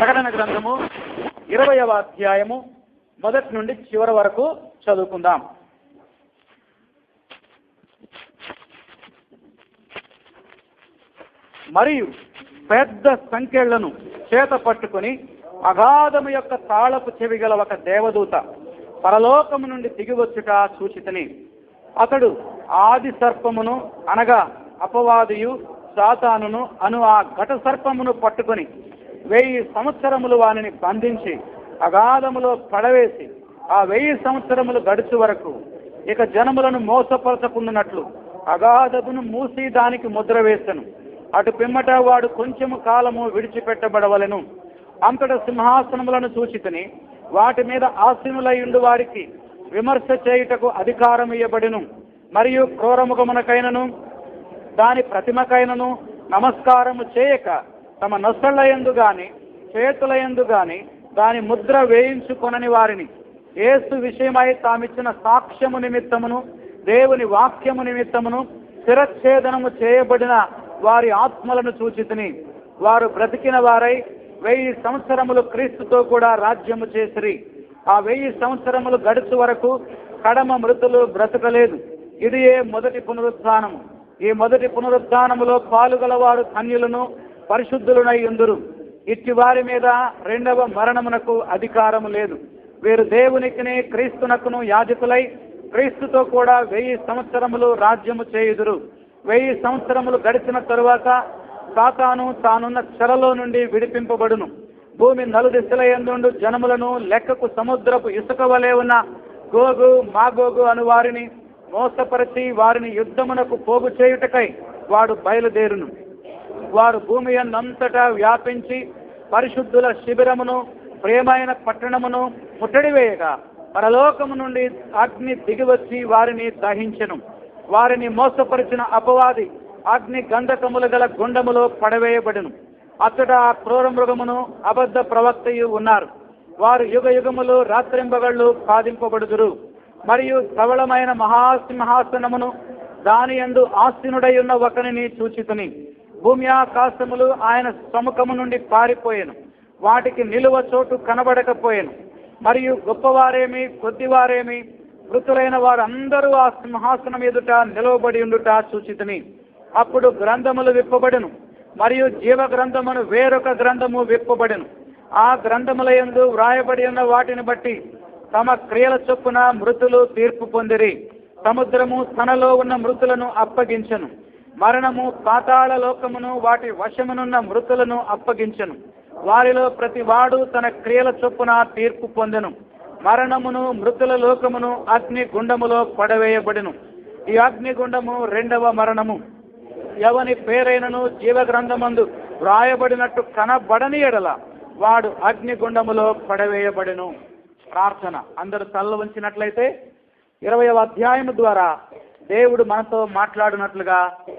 ప్రకటన గ్రంథము 20వ అధ్యాయము మొదటి నుండి చివరి వరకు చదువుకుందాం. మరియు పెద్ద సంకెళ్లను చేత పట్టుకుని అగాధము యొక్క తాళపు చెవి గల ఒక దేవదూత పరలోకము నుండి దిగివచ్చుట చూచితిని. అతడు ఆది సర్పమును అనగా అపవాదియు సాతానును అను ఆ ఘట సర్పమును పట్టుకుని 1000 సంవత్సరములు వానిని బంధించి అగాధములో పడవేసి ఆ 1000 సంవత్సరములు గడుచు వరకు ఇక జనములను మోసపరచకుండానట్లు అగాధమును మూసి దానికి ముద్ర వేసెను. అటు పిమ్మట వాడు కొంచెము కాలము విడిచిపెట్టబడవలెను. అంతట సింహాసనములను చూచితిని, వాటి మీద ఆసీనులైయుండు వారికి విమర్శ చేయుటకు అధికారం ఇయ్యబడెను. మరియు క్రూరముఖమునకైనను దాని ప్రతిమకైనను నమస్కారము చేయక తమ నొసళ్ళయందు గాని చేతులయందు గాని దాని ముద్ర వేయించుకొనని వారిని యేసు విషయమై తామిచ్చిన సాక్ష్యము నిమిత్తమును దేవుని వాక్యము నిమిత్తమును శిరచ్ఛేదనము చేయబడిన వారి ఆత్మలను చూచితిని. వారు బ్రతికిన వారై 1000 సంవత్సరములు క్రీస్తుతో కూడా రాజ్యము చేసిరి. ఆ 1000 సంవత్సరములు గడుచు వరకు కడమ మృతులు బ్రతకలేదు. ఇది మొదటి పునరుత్థానము. ఈ మొదటి పునరుత్థానములో పాలుగలవారు ధన్యులను పరిశుద్ధులనై ఉందురు. ఇట్టి వారి మీద రెండవ మరణమునకు అధికారము లేదు. వీరు దేవునికిని క్రీస్తునకును యాజకులై క్రీస్తుతో కూడా 1000 సంవత్సరములు రాజ్యము చేయుదురు. 1000 సంవత్సరములు గడిచిన తరువాత సాతాను తానున్న చెరలో నుండి విడిపింపబడును. భూమి నలుదిశలయందుండు జనములను లెక్కకు సముద్రపు ఇసుక వలె ఉన్న గోగు మాగోగు అను వారిని మోసపరిచి వారిని యుద్ధమునకు పోగు చేయుటకై వాడు బయలుదేరును. వారు భూమి అంతటా వ్యాపించి పరిశుద్ధుల శిబిరమును ప్రేమైన పట్టణమును ముట్టడివేయగా పరలోకము నుండి అగ్ని దిగివచ్చి వారిని దహించెను. వారిని మోసపరిచిన అపవాది అగ్ని గంధకములు గల గుండములో పడవేయబడును. అచ్చట ఆ క్రూర మృగమును అబద్ధ ప్రవక్తయు ఉన్నారు. వారు యుగ యుగములు రాత్రింబగళ్ళు బాధింపబడుదురు. మరియు ధవళమైన మహాసింహాసనమును దాని యందు ఆసీనుడై ఉన్న ఒకరిని చూచితిని. భూమి ఆకాశములు ఆయన సముఖము నుండి పారిపోయెను. వాటికి నిలువ చోటు కనబడకపోయెను. మరియు గొప్పవారేమి కొద్దివారేమి మృతులైన వారందరూ ఆ సింహాసనం ఎదుట నిలవబడి ఉండుట చూచితిని. అప్పుడు గ్రంథములు విప్పబడెను. మరియు జీవ గ్రంథమును వేరొక గ్రంథము విప్పబడెను. ఆ గ్రంథముల యందు వ్రాయబడి ఉన్న వాటిని బట్టి తమ క్రియల చొప్పున మృతులు తీర్పు పొందిరి. సముద్రము తనలో ఉన్న మృతులను అప్పగించెను. మరణము పాతాళ లోకమును వాటి వశమునున్న మృతులను అప్పగించెను. వారిలో ప్రతి వాడు తన క్రియల చొప్పున తీర్పు పొందెను. మరణమును మృతుల లోకమును అగ్ని గుండములో పడవేయబడెను. ఈ అగ్ని గుండము రెండవ మరణము. ఎవని పేరైనను జీవ గ్రంథమందు వ్రాయబడినట్టు కనబడని ఎడల వాడు అగ్ని గుండములో పడవేయబడెను. ప్రార్థన. అందరూ తలలు వంచినట్లయితే 20వ అధ్యాయము ద్వారా దేవుడు మనతో మాట్లాడినట్లుగా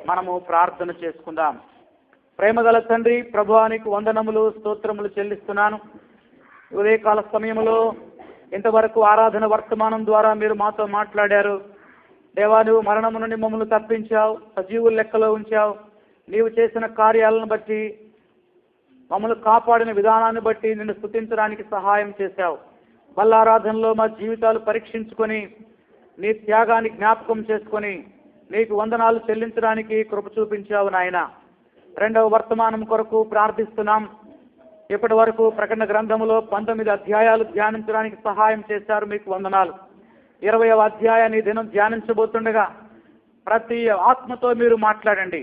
మనము ప్రార్థన చేసుకుందాం. ప్రేమగల తండ్రి, ప్రభువానికి వందనములు స్తోత్రములు చెల్లిస్తున్నాను. ఉదయకాల సమయంలో ఇంతవరకు ఆరాధన వర్తమానం ద్వారా మీరు మాతో మాట్లాడారు. దేవా, నువ్వు మరణము నుండి మమ్మల్ని తప్పించావు, సజీవుల లెక్కలో ఉంచావు. నీవు చేసిన కార్యాలను బట్టి మమ్మల్ని కాపాడిన విధానాన్ని బట్టి నిన్ను స్తుతించడానికి సహాయం చేశావు. బల్లారాధనలో మా జీవితాలు పరీక్షించుకొని నీ త్యాగాన్ని జ్ఞాపకం చేసుకొని నీకు వందనాలు చెల్లించడానికి కృప చూపించావు నాయన. రెండవ వర్తమానం కొరకు ప్రార్థిస్తున్నాం. ఇప్పటి వరకు ప్రకటన గ్రంథములో 19 అధ్యాయాలు ధ్యానించడానికి సహాయం చేశారు, మీకు వందనాలు. 20వ అధ్యాయాన్ని దినం ధ్యానించబోతుండగా ప్రతి ఆత్మతో మీరు మాట్లాడండి.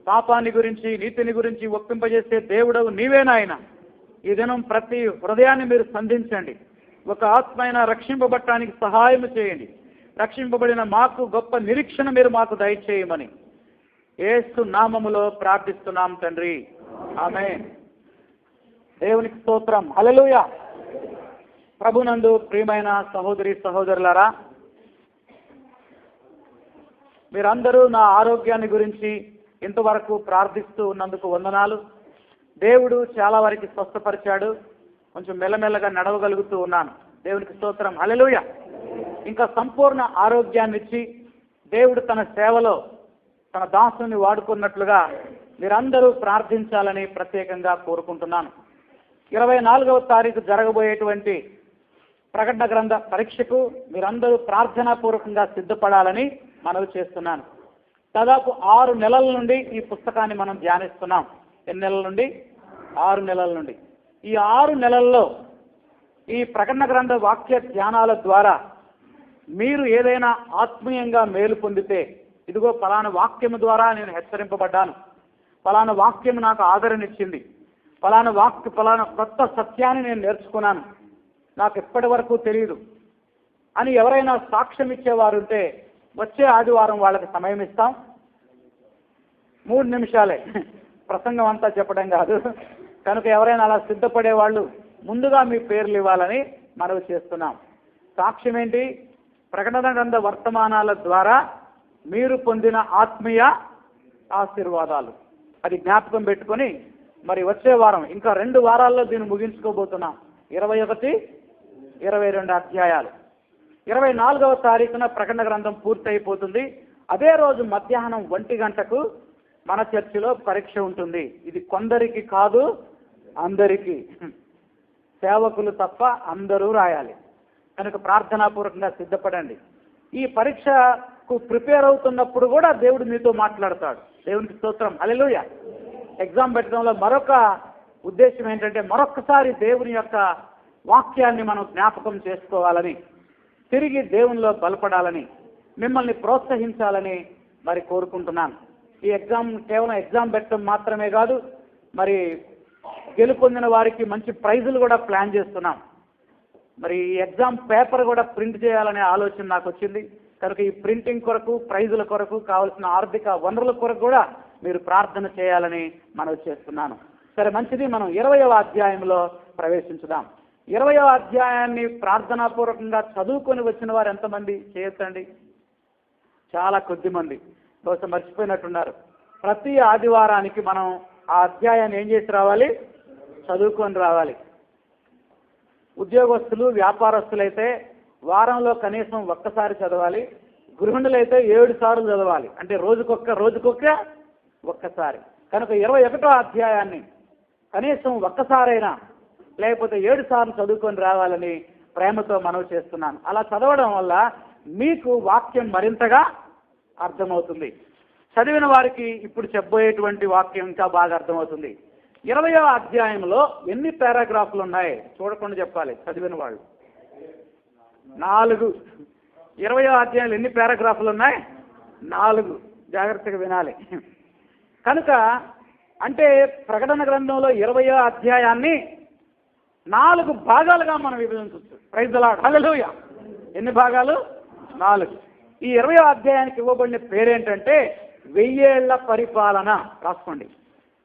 పాపాన్ని గురించి నీతిని గురించి ఒప్పింపజేసే దేవుడవు నీవేనాయన. ఈ దినం ప్రతి హృదయాన్ని మీరు సంధించండి. ఒక ఆత్మ అయినా రక్షింపబడటానికి సహాయం చేయండి. రక్షింపబడిన మాకు గొప్ప నిరీక్షణ మీరు మాకు దయచేయమని యేసు నామములో ప్రార్థిస్తున్నాం తండ్రి, ఆమేన్. దేవునికి స్తోత్రం. హల్లెలూయా. ప్రభునందు ప్రియమైన సహోదరి సహోదరులారా, మీరందరూ నా ఆరోగ్యాన్ని గురించి ఇంతవరకు ప్రార్థిస్తూ ఉన్నందుకు వందనాలు. దేవుడు చాలా వరకు స్వస్థపరిచాడు. కొంచెం మెల్లమెల్లగా నడవగలుగుతూ ఉన్నాను. దేవునికి స్తోత్రం. హల్లెలూయా. ఇంకా సంపూర్ణ ఆరోగ్యాన్ని ఇచ్చి దేవుడు తన సేవలో తన దాసుని వాడుకున్నట్లుగా మీరందరూ ప్రార్థించాలని ప్రత్యేకంగా కోరుకుంటున్నాను. 24వ తారీఖు జరగబోయేటువంటి ప్రకటన గ్రంథ పరీక్షకు మీరందరూ ప్రార్థనాపూర్వకంగా సిద్ధపడాలని మనవి చేస్తున్నాను. దాదాపు 6 నెలల నుండి ఈ పుస్తకాన్ని మనం ధ్యానిస్తున్నాం. ఎన్ని నెలల నుండి? 6 నెలల నుండి. ఈ 6 నెలల్లో ఈ ప్రకటన గ్రంథ వాక్య ధ్యానాల ద్వారా మీరు ఏదైనా ఆత్మీయంగా మేలు పొందితే, ఇదిగో ఫలానా వాక్యము ద్వారా నేను హెచ్చరింపబడ్డాను, ఫలానా వాక్యం నాకు ఆదరణిచ్చింది, ఫలానా కొత్త సత్యాన్ని నేను నేర్చుకున్నాను, నాకు ఇప్పటి వరకు తెలియదు అని ఎవరైనా సాక్ష్యం ఇచ్చేవారు ఉంటే వచ్చే ఆదివారం వాళ్ళకి సమయం ఇస్తాం. 3 నిమిషాలే, ప్రసంగం అంతా చెప్పడం కాదు. కనుక ఎవరైనా అలా సిద్ధపడే వాళ్ళు ముందుగా మీ పేర్లు ఇవ్వాలని మనవి చేస్తున్నాం. సాక్ష్యం ఏంటి? ప్రకటన గ్రంథ వర్తమానాల ద్వారా మీరు పొందిన ఆత్మీయ ఆశీర్వాదాలు. అది జ్ఞాపకం పెట్టుకొని మరి వచ్చే వారం ఇంకా 2 వారాల్లో దీన్ని ముగించుకోబోతున్నాం. 21, 22 అధ్యాయాలు. 24వ తారీఖున ప్రకటన గ్రంథం పూర్తి అయిపోతుంది. అదే రోజు మధ్యాహ్నం 1 గంటకు మన చర్చిలో పరీక్ష ఉంటుంది. ఇది కొందరికి కాదు, అందరికీ. సేవకులు తప్ప అందరూ రాయాలి. కనుక ప్రార్థనాపూర్వకంగా సిద్ధపడండి. ఈ పరీక్షకు ప్రిపేర్ అవుతున్నప్పుడు కూడా దేవుడు మీతో మాట్లాడతాడు. దేవునికి స్తోత్రం, హల్లెలూయా. ఎగ్జామ్ పెట్టడంలో మరొక ఉద్దేశం ఏంటంటే మరొకసారి దేవుని యొక్క వాక్యాన్ని మనం జ్ఞాపకం చేసుకోవాలని, తిరిగి దేవునిలో బలపడాలని, మిమ్మల్ని ప్రోత్సహించాలని మరి కోరుకుంటున్నాను. ఈ ఎగ్జామ్ కేవలం ఎగ్జామ్ పెట్టడం మాత్రమే కాదు, మరి గెలుపొందిన వారికి మంచి ప్రైజులు కూడా ప్లాన్ చేస్తున్నాం. మరి ఈ ఎగ్జామ్ పేపర్ కూడా ప్రింట్ చేయాలనే ఆలోచన నాకు వచ్చింది. కనుక ఈ ప్రింటింగ్ కొరకు, ప్రైజుల కొరకు కావాల్సిన ఆర్థిక వనరుల కొరకు కూడా మీరు ప్రార్థన చేయాలని మనవి చేస్తున్నాను. సరే, మంచిది. మనం 20వ అధ్యాయంలో ప్రవేశించుదాం. 20వ అధ్యాయాన్ని ప్రార్థనాపూర్వకంగా చదువుకొని వచ్చిన వారు ఎంతమంది చేయొచ్చండి? చాలా కొద్ది మంది, బహుశా మర్చిపోయినట్టున్నారు. ప్రతి ఆదివారానికి మనం ఆ అధ్యాయాన్ని ఏం చేసి రావాలి? చదువుకొని రావాలి. ఉద్యోగస్తులు, వ్యాపారస్తులైతే వారంలో కనీసం ఒక్కసారి చదవాలి. గృహిణులైతే 7 సార్లు చదవాలి. అంటే ఒక్కసారి. కనుక 21వ అధ్యాయాన్ని కనీసం ఒక్కసారైనా, లేకపోతే 7 సార్లు చదువుకొని రావాలని ప్రేమతో మనవి చేస్తున్నాను. అలా చదవడం వల్ల మీకు వాక్యం మరింతగా అర్థమవుతుంది. చదివిన వారికి ఇప్పుడు చెప్పబోయేటువంటి వాక్యం ఇంకా బాగా అర్థమవుతుంది. 20వ అధ్యాయంలో ఎన్ని పారాగ్రాఫ్లు ఉన్నాయి చూడకుండా చెప్పాలి చదివిన వాళ్ళు. 4. 20వ అధ్యాయంలో ఎన్ని పారాగ్రాఫ్లు ఉన్నాయి? 4. జాగ్రత్తగా వినాలి. కనుక అంటే ప్రకటన గ్రంథంలో 20వ అధ్యాయాన్ని 4 భాగాలుగా మనం విభజించవచ్చు. ప్రైజ్ ది లార్డ్, హల్లెలూయా. ఎన్ని భాగాలు? 4. ఈ 20వ అధ్యాయానికి ఇవ్వబడిన పేరేంటంటే 1000 ఏళ్ల పరిపాలన. రాసుకోండి,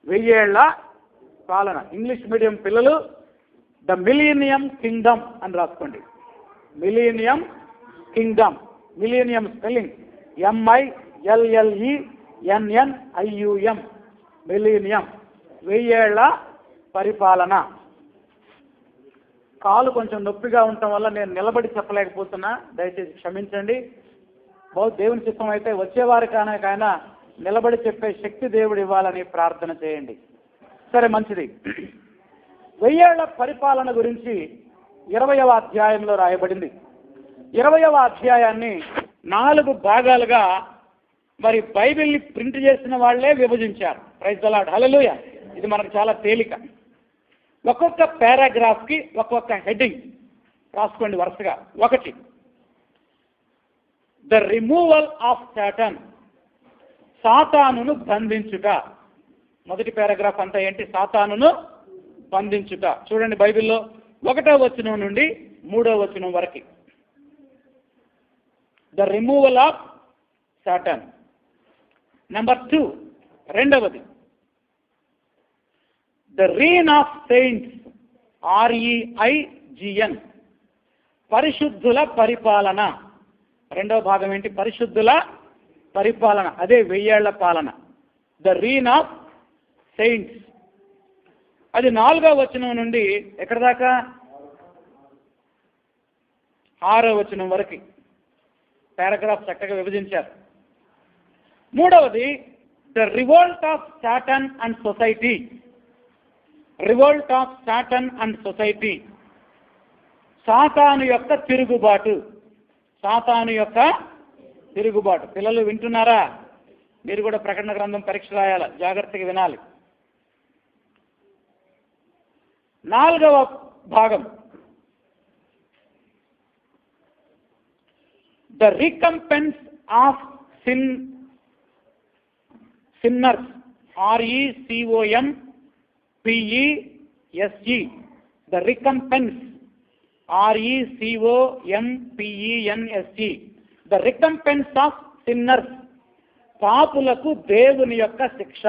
1000 ఏళ్ల పాలన. ఇంగ్లీష్ మీడియం పిల్లలు ద మిలీనియం కింగ్డమ్ అని రాసుకోండి. Millennium Kingdom. Millennium spelling MILLENNIUM. Millennium, 1000 ఏళ్ల పరిపాలన. కాలు కొంచెం నొప్పిగా ఉండటం వల్ల నేను నిలబడి చెప్పలేకపోతున్నా, దయచేసి క్షమించండి. దేవుని చిత్తం అయితే వచ్చేవారికైనా నిలబడి చెప్పే శక్తి దేవుడు ఇవ్వాలని ప్రార్థన చేయండి. సరే, మంచిది. 1000 ఏళ్ల పరిపాలన గురించి 20వ అధ్యాయంలో రాయబడింది. 20వ అధ్యాయాన్ని 4 భాగాలుగా మరి బైబిల్ని ప్రింట్ చేసిన వాళ్లే విభజించారు. ప్రైజ్ ది లార్డ్, హల్లెలూయా. ఇది మనకు చాలా తేలిక. ఒక్కొక్క పారాగ్రాఫ్కి ఒక్కొక్క హెడ్డింగ్ రాసుకోండి వరుసగా. 1, ద రిమూవల్ ఆఫ్ సాటాన్. సాతానును బంధించుట. మొదటి పారాగ్రాఫ్ అంతా ఏంటి? సాతానును బంధించుట. చూడండి బైబిల్లో 1వ వచనం నుండి 3వ వచనం వరకు. The removal of Satan. Number 2, 2వది the reign of saints. REIGN. పరిశుద్ధుల పరిపాలన. 2వ భాగం ఏంటి? పరిశుద్ధుల పరిపాలన. అదే 1000 ఏళ్ల పాలన. The reign of saints. అది 4వ వచనం నుండి ఎక్కడి దాకా? 6వ వచనం వరకు పారాగ్రాఫ్ చక్కగా విభజించారు. 3వది the revolt of Satan and society. Revolt of Satan and society. సాతాను యొక్క తిరుగుబాటు. సాతాను యొక్క తిరుగుబాటు. పిల్లలు వింటున్నారా? మీరు కూడా ప్రకటన గ్రంథం పరీక్ష రాయాలి, జాగ్రత్తగా వినాలి. 4వ భాగం, the recompense of sinners, RECOMPENSE, the recompense, RECOMPENSE, the recompense of sinners, పాపులకు దేవుని యొక్క శిక్ష.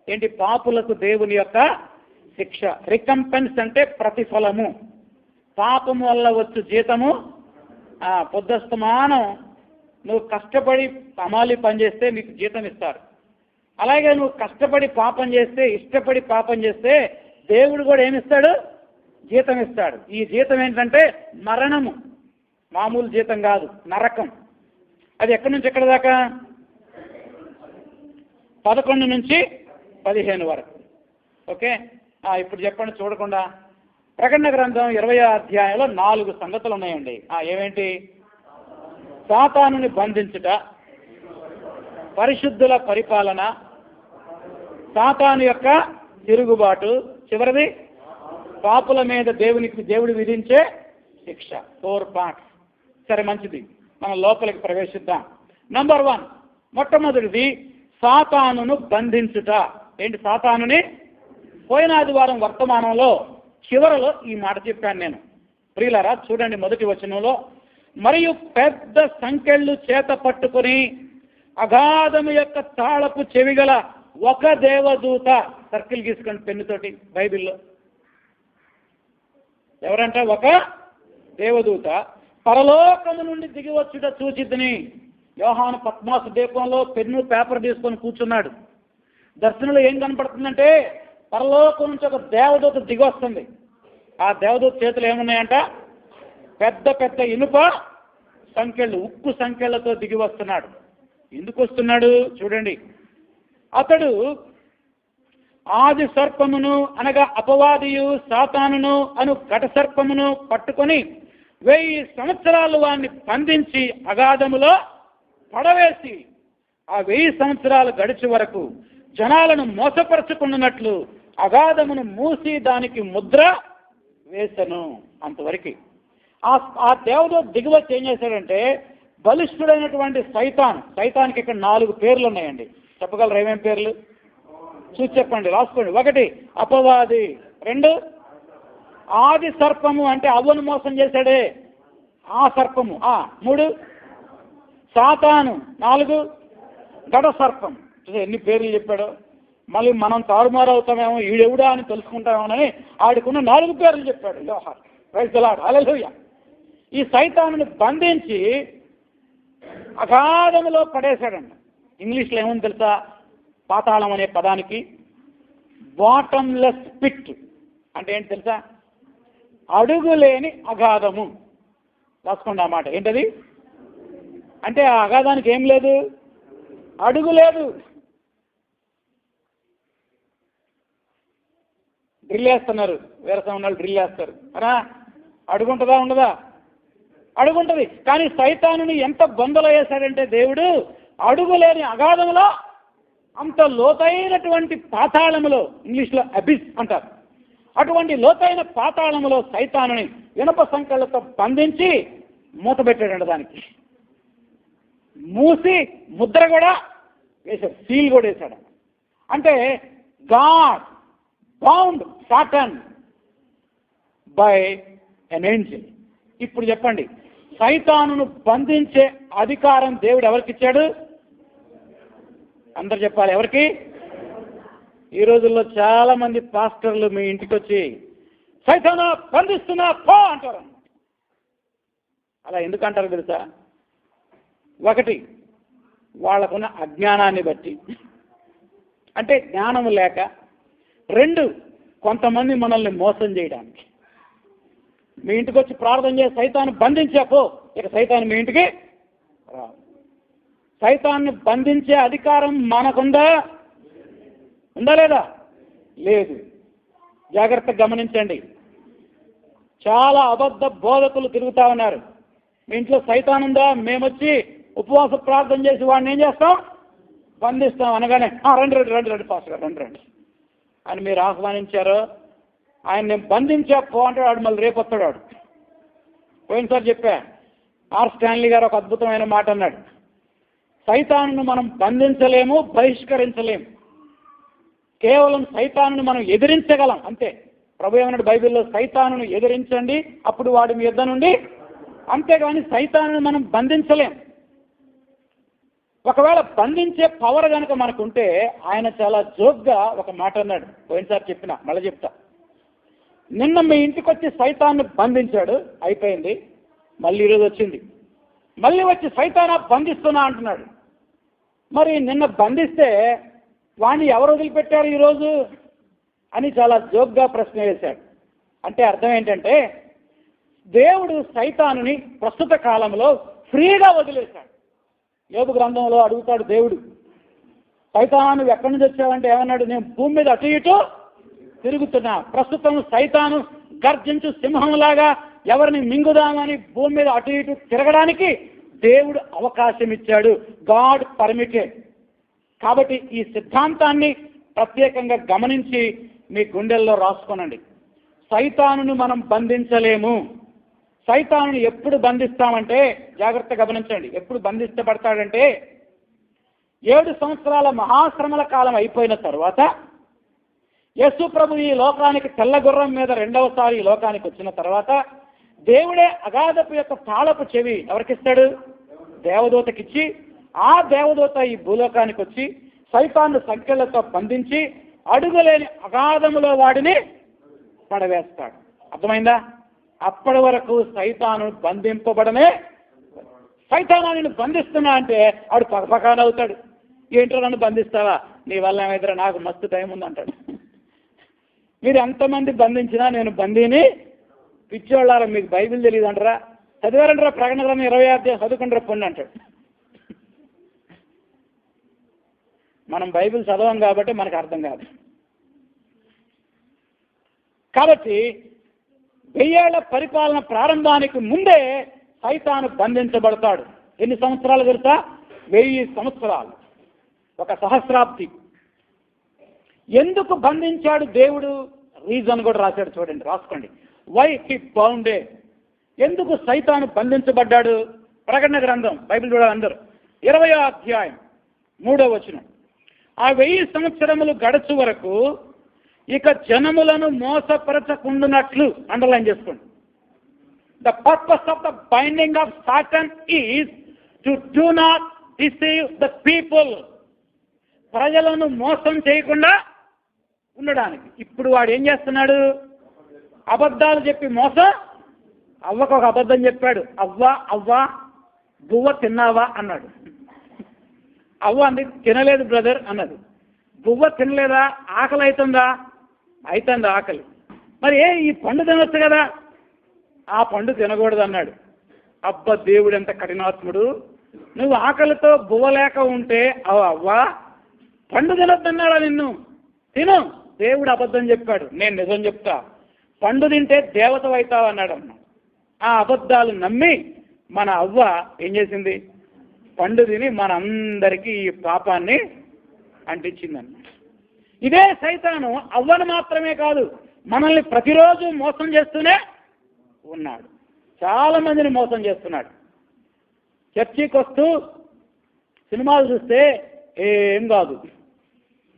ఏంటి? పాపులకు దేవుని యొక్క శిక్ష. రికంపెన్స్ అంటే ప్రతిఫలము. పాపము వల్ల వచ్చు జీతము. పొద్దుస్తమానం నువ్వు కష్టపడి అమాలి పనిచేస్తే నీకు జీతం ఇస్తారు. అలాగే నువ్వు కష్టపడి పాపం చేస్తే, ఇష్టపడి పాపం చేస్తే దేవుడు కూడా ఏమిస్తాడు? జీతం ఇస్తాడు. ఈ జీతం ఏంటంటే మరణము. మామూలు జీతం కాదు, నరకం. అది ఎక్కడి నుంచి ఎక్కడి దాకా? 11 నుంచి 15 వరకు. ఓకే, ఇప్పుడు చెప్పండి చూడకుండా. ప్రకటన గ్రంథం 20వ అధ్యాయంలో 4 సంగతులు ఉన్నాయండి. ఏమేంటి? సాతానుని బంధించుట, పరిశుద్ధుల పరిపాలన, సాతాను యొక్క తిరుగుబాటు, చివరిది పాపుల మీద దేవుడు విధించే శిక్ష. 4 పార్ట్స్. సరే, మంచిది, మనం లోపలికి ప్రవేశిద్దాం. నంబర్ 1, మొట్టమొదటిది సాతానును బంధించుట. ఏంటి? సాతానుని పోయిన ఆదివారం వర్తమానంలో చివరలో ఈ మాట చెప్పాను నేను. ప్రియులారా, చూడండి మొదటి వచనంలో, మరియు పెద్ద సంకెళ్ళు చేత పట్టుకొని అగాధము యొక్క తాళపు చెవిగల ఒక దేవదూత. సర్కిల్ గీసుకోండి పెన్నుతోటి బైబిల్లో. ఎవరంట? ఒక దేవదూత పరలోకము నుండి దిగి వచ్చుట చూచితిని. యోహాను పద్మాసు దీపంలో పెన్ను పేపర్ తీసుకొని కూర్చున్నాడు. దర్శనంలో ఏం కనపడుతుందంటే పరలోకం నుంచి ఒక దేవదూత దిగి వస్తుంది. ఆ దేవదూత చేతులు ఏమున్నాయంట? పెద్ద పెద్ద ఇనుప సంకెళ్ళు, ఉక్కు సంకెళ్లతో దిగి వస్తున్నాడు. ఎందుకు వస్తున్నాడు? చూడండి. అతడు ఆది సర్పమును అనగా అపవాదియు సాతానును అను ఘట సర్పమును పట్టుకొని 1000 సంవత్సరాలు వాడిని బంధించి అగాధములో పడవేసి ఆ 1000 సంవత్సరాలు గడిచే వరకు జనాలను మోసపరచుకున్నట్లు అగాధమును మూసి దానికి ముద్ర వేసను. అంతవరకు ఆ దేవుడు దిగువచ్చి ఏం చేశాడంటే బలిష్ఠుడైనటువంటి సైతానికి ఇక్కడ 4 పేర్లు ఉన్నాయండి. చెప్పగలరు ఏమేం పేర్లు? చూసి చెప్పండి, రాసుకోండి. 1 అపవాది, 2 ఆది సర్పము అంటే అవ్వను మోసం చేశాడే ఆ సర్పము, 3 సాతాను, 4 ఘట సర్పం. ఎన్ని పేర్లు చెప్పాడు. మళ్ళీ మనం తారుమారు అవుతామేమో, ఈడెవుడా అని తెలుసుకుంటామోనని ఆడికున్న 4 పేర్లు చెప్పాడు యోహాను. ప్రైజ్ ది లార్డ్, హల్లెలూయా. ఈ సైతానుని బంధించి అగాధములో పడేశాడంట. ఇంగ్లీష్లో ఏముంది తెలుసా? పాతాళం అనే పదానికి బాటమ్లెస్ పిట్ అంటే ఏంటి తెలుసా? అడుగులేని అగాధము. రాసుకోండి ఆ మాట. ఏంటది? అంటే ఆ అగాధానికి ఏం లేదు, అడుగు లేదు. డ్రిల్ వేస్తున్నారు, వేరసం వాళ్ళు డ్రిల్ వేస్తారు అరా, అడుగుంటుందా? ఉండదా? అడుగుంటుంది. కానీ సైతానుని ఎంత బొందలో వేశాడంటే దేవుడు అడుగులేని అగాధంలో, అంత లోతైనటువంటి పాతాళములో, ఇంగ్లీష్లో అబిస్ అంటారు, అటువంటి లోతైన పాతాళములో సైతానుని ఇనప సంకెళ్లతో బంధించి మూత పెట్టాడంట. దానికి మూసి ముద్ర కూడా వేశాడు, సీల్ కూడా వేశాడు. అంటే God bound Satan by N Angel. ఇప్పుడు చెప్పండి, సైతానును బంధించే అధికారం దేవుడు ఎవరికి ఇచ్చాడు? అందరు చెప్పాలి, ఎవరికి? ఈ రోజుల్లో చాలా మంది పాస్టర్లు మీ ఇంటికి వచ్చి సైతాను బంధిస్తున్నా పో అంటారు. అలా ఎందుకంటారు తెలుసా? 1 వాళ్ళకున్న అజ్ఞానాన్ని బట్టి, అంటే జ్ఞానం లేక. 2 కొంతమంది మనల్ని మోసం చేయడానికి. మీ ఇంటికి వచ్చి ప్రార్థన చేసి సైతాన్ని బంధించాపో, ఇక సైతాన్ని మీ ఇంటికి రా. సైతాన్ని బంధించే అధికారం మనకుందా? ఉందా లేదా? లేదు. జాగ్రత్తగా గమనించండి. చాలా అబద్ధ బోధకులు తిరుగుతా ఉన్నారు. మీ ఇంట్లో సైతానుందా, మేమొచ్చి ఉపవాస ప్రార్థన చేసి వాడిని ఏం చేస్తాం, బంధిస్తాం అనగానే రండి రండి రండి రండి పాస్టర్ గారు రండి రండి అని మీరు ఆహ్వానించారు. ఆయన నేను బంధించా పో అంటాడు. వాడు మళ్ళీ రేపు వస్తాడు. వాడు పోయినసారి చెప్పా, ఆర్ స్టాన్లీ గారు ఒక అద్భుతమైన మాట అన్నాడు, సైతానును మనం బంధించలేము, బహిష్కరించలేము, కేవలం సైతానును మనం ఎదిరించగలం అంతే. ప్రభు ఏమన్నాడు బైబిల్లో, సైతానును ఎదిరించండి అప్పుడు వాడు మీ యుద్ధ నుండి, అంతేగాని సైతానును మనం బంధించలేం. ఒకవేళ బంధించే పవర్ కనుక మనకుంటే, ఆయన చాలా జోక్గా ఒక మాట అన్నాడు, పోయినసారి చెప్పిన మళ్ళీ చెప్తా. నిన్న మీ ఇంటికి వచ్చి సైతాన్ని బంధించాడు, అయిపోయింది. మళ్ళీ ఈరోజు వచ్చింది, మళ్ళీ వచ్చి సైతానా బంధిస్తున్నా అంటున్నాడు. మరి నిన్న బంధిస్తే వాణ్ణి ఎవరు వదిలిపెట్టారు ఈరోజు అని చాలా జోక్గా ప్రశ్న వేశాడు. అంటే అర్థం ఏంటంటే, దేవుడు సైతానుని ప్రస్తుత కాలంలో ఫ్రీగా వదిలేశాడు. యోబు గ్రంథంలో అడుగుతాడు దేవుడు, సైతాను నువ్వు ఎక్కడి నుంచి వచ్చావంటే ఏమన్నాడు, నేను భూమి మీద అటు ఇటు తిరుగుతున్నా. ప్రస్తుతం సైతాను గర్జించు సింహంలాగా ఎవరిని మింగుదామని భూమి మీద అటు ఇటు తిరగడానికి దేవుడు అవకాశం ఇచ్చాడు. God permitted. కాబట్టి ఈ సిద్ధాంతాన్ని ప్రత్యేకంగా గమనించి మీ గుండెల్లో రాసుకోనండి. సైతానును మనం బంధించలేము. సైతానుని ఎప్పుడు బంధిస్తామంటే, జాగ్రత్త గమనించండి, ఎప్పుడు బంధించబడతాడంటే 7 సంవత్సరాల మహాశ్రమల కాలం అయిపోయిన తర్వాత యేసు ప్రభు ఈ లోకానికి తెల్లగుర్రం మీద రెండవసారి ఈ లోకానికి వచ్చిన తర్వాత దేవుడే అగాధపు యొక్క తాళపు చెవి ఎవరికిస్తాడు, దేవదూతకిచ్చి, ఆ దేవదూత ఈ భూలోకానికి వచ్చి సైతాన్ని సంకెళ్లతో బంధించి అడుగులేని అగాధములో వాడిని పడవేస్తాడు. అర్థమైందా? అప్పటి వరకు సైతాను బంధింపబడమే. సైతాను నేను బంధిస్తున్నా అంటే ఆడు పకపకానవుతాడు. ఏంటో నన్ను బంధిస్తావా, నీ వల్ల ఏమైతే నాకు మస్తు టైం ఉందంటాడు. మీరు ఎంతమంది బంధించినా నేను బందీని, పిచ్చోళ్ళారా మీకు బైబిల్ తెలియదు అంటారా, చదివారంటారా, ప్రకటన గ్రంథం 20 అధ్యాయం చదువుకుంటారా పొండి అంటాడు. మనం బైబిల్ చదవం కాబట్టి మనకు అర్థం కాదు. కాబట్టి 1000 ఏళ్ల పరిపాలన ప్రారంభానికి ముందే సైతాను బంధించబడతాడు. ఎన్ని సంవత్సరాలు తెలుసా? 1000 సంవత్సరాలు, ఒక సహస్రాబ్ది. ఎందుకు బంధించాడు దేవుడు? రీజన్ కూడా రాశాడు, చూడండి, రాసుకోండి. వై హి బౌండే, ఎందుకు సైతాను బంధించబడ్డాడు? ప్రకటన గ్రంథం బైబిల్ చూడాలి అందరూ, 20వ అధ్యాయం 3వ వచనం. ఆ 1000 సంవత్సరములు గడచు వరకు ఇక జనములను మోసపరచకుండునట్లు, అండర్లైన్ చేసుకోండి. The purpose of the binding of Satan is to do not deceive the people. ప్రజలను మోసం చేయకుండా ఉండడానికి. ఇప్పుడు వాడు ఏం చేస్తున్నాడు? అబద్ధాలు చెప్పి మోసం. అవ్వకు ఒక అబద్ధం చెప్పాడు, అవ్వ బువ్వ తిన్నావా అన్నాడు. అవ్వ అంది తినలేదు బ్రదర్ అన్నది. బువ్వ తినలేదా? ఆకలి అవుతుందా? అవుతుంది ఆకలి. మరి ఈ పండు తినొచ్చు కదా. ఆ పండు తినకూడదు అన్నాడు. అబ్బా, దేవుడు ఎంత కఠినాత్ముడు. నువ్వు ఆకలితో బువ్వ లేక ఉంటే అవ్వ పండు తినొద్దన్నాడా నిన్ను? తిను. దేవుడు అబద్ధం చెప్పాడు, నేను నిజం చెప్తా, పండు తింటే దేవత అవుతావు అన్నాడు అన్న. ఆ అబద్ధాలు నమ్మి మన అవ్వ ఏం చేసింది? పండు తిని మనందరికీ ఈ పాపాన్ని అంటించిందన్న. ఇదే సైతాను అవ్వను మాత్రమే కాదు, మనల్ని ప్రతిరోజు మోసం చేస్తూనే ఉన్నాడు. చాలా మందిని మోసం చేస్తున్నాడు. చర్చికి వస్తూ సినిమాలు చూస్తే ఏం కాదు,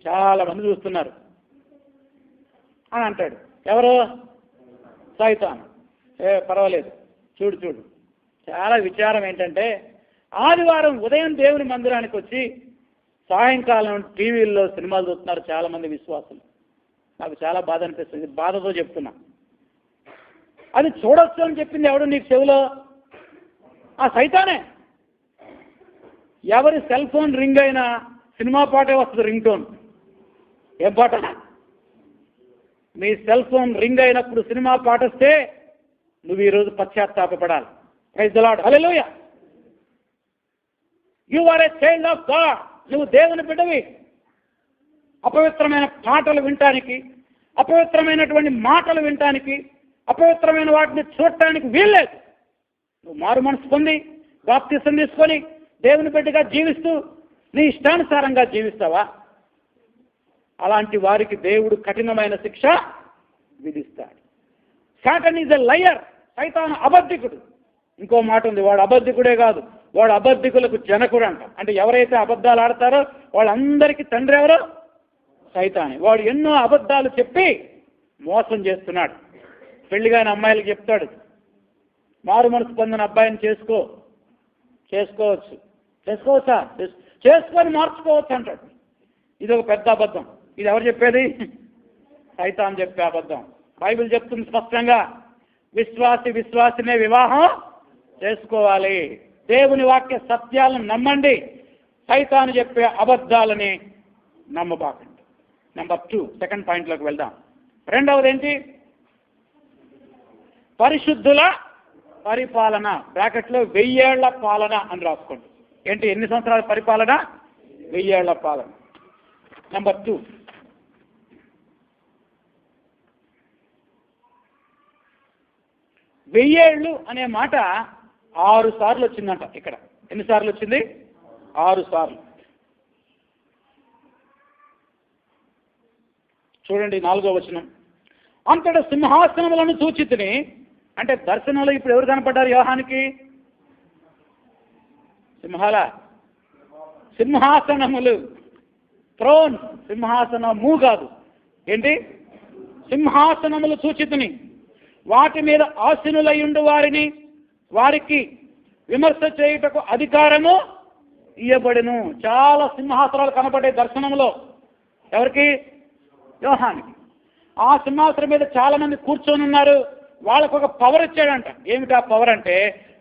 చాలా మంది చూస్తున్నారు అని అంటాడు. ఎవరు? సైతాను. పర్వాలేదు, చూడు. చాలా విచారం ఏంటంటే, ఆదివారం ఉదయం దేవుని మందిరానికి వచ్చి సాయంకాలం టీవీల్లో సినిమాలు చూస్తున్నారు చాలా మంది విశ్వాసులు. నాకు చాలా బాధ అనిపిస్తుంది, బాధతో చెప్తున్నా. అది చూడొచ్చు అని చెప్పింది ఎవడు నీకు చెవిలో? ఆ సైతానే. ఎవరి సెల్ ఫోన్ రింగ్ అయినా సినిమా పాటే వస్తుంది, రింగ్ టోన్. ఏం పాట? మీ సెల్ ఫోన్ రింగ్ అయినప్పుడు సినిమా పాట వస్తే నువ్వు ఈరోజు పశ్చాత్తాపపడాలి. Praise the lord, hallelujah. You are a child of God. నువ్వు దేవుని బిడ్డవి. అపవిత్రమైన పాటలు వినటానికి, అపవిత్రమైనటువంటి మాటలు వినటానికి, అపవిత్రమైన వాటిని చూడటానికి వీల్లేదు. నువ్వు మారు మనసు పొంది బాప్తిసం తీసుకొని దేవుని బిడ్డగా జీవిస్తూ నీ ఇష్టానుసారంగా జీవిస్తావా? అలాంటి వారికి దేవుడు కఠినమైన శిక్ష విధిస్తాడు. Satan is a liar. సైతాను అబద్ధికుడు. ఇంకో మాట ఉంది, వాడు అబద్ధికుడే కాదు, వాడు అబద్ధికులకు జనకుడు అంట. అంటే ఎవరైతే అబద్ధాలు ఆడతారో వాళ్ళందరికీ తండ్రి ఎవరో? సైతానే. వాడు ఎన్నో అబద్ధాలు చెప్పి మోసం చేస్తున్నాడు. పెళ్లిగాని అమ్మాయిలకు చెప్తాడు, మారు మనసు పొందిన అబ్బాయిని చేసుకోవచ్చా, చేసుకొని మార్చుకోవచ్చు అంటాడు. ఇది ఒక పెద్ద అబద్ధం. ఇది ఎవరు చెప్పేది? సైతాన్ చెప్పే అబద్ధం. బైబిల్ చెప్తుంది స్పష్టంగా, విశ్వాసినే వివాహం చేసుకోవాలి. దేవుని వాక్య సత్యాలను నమ్మండి, సైతాను చెప్పే అబద్ధాలని నమ్మబాకండి. నెంబర్ 2, సెకండ్ పాయింట్లోకి వెళ్దాం. రెండవది ఏంటి? పరిశుద్ధుల పరిపాలన. బ్రాకెట్లో 1000 ఏళ్ల పాలన అని రాసుకోండి. ఏంటి? ఎన్ని సంవత్సరాల పరిపాలన? 1000 ఏళ్ల పాలన. నెంబర్ 2, వెయ్యేళ్ళు అనే మాట 6 సార్లు వచ్చిందంట ఇక్కడ. ఎన్నిసార్లు వచ్చింది? 6 సార్లు. చూడండి 4వ వచనం. అంతట సింహాసనములను చూచితిని. అంటే దర్శనంలో ఇప్పుడు ఎవరు కనపడ్డారు యోహానికి? సింహాసనములు, థ్రోన్. సింహాసనము కాదు, ఏంటి? సింహాసనములు చూచితిని, వాటి మీద ఆసీనులయుండు వారికి విమర్శ చేయుటకు అధికారము ఇయ్యబడెను. చాలా సింహాసనాలు కనపడే దర్శనంలో. ఎవరికి? యోహానికి. ఆ సింహాసనం మీద చాలా మంది కూర్చొని ఉన్నారు. వాళ్ళకు ఒక పవర్ ఇచ్చాడంట. ఏమిటా పవర్ అంటే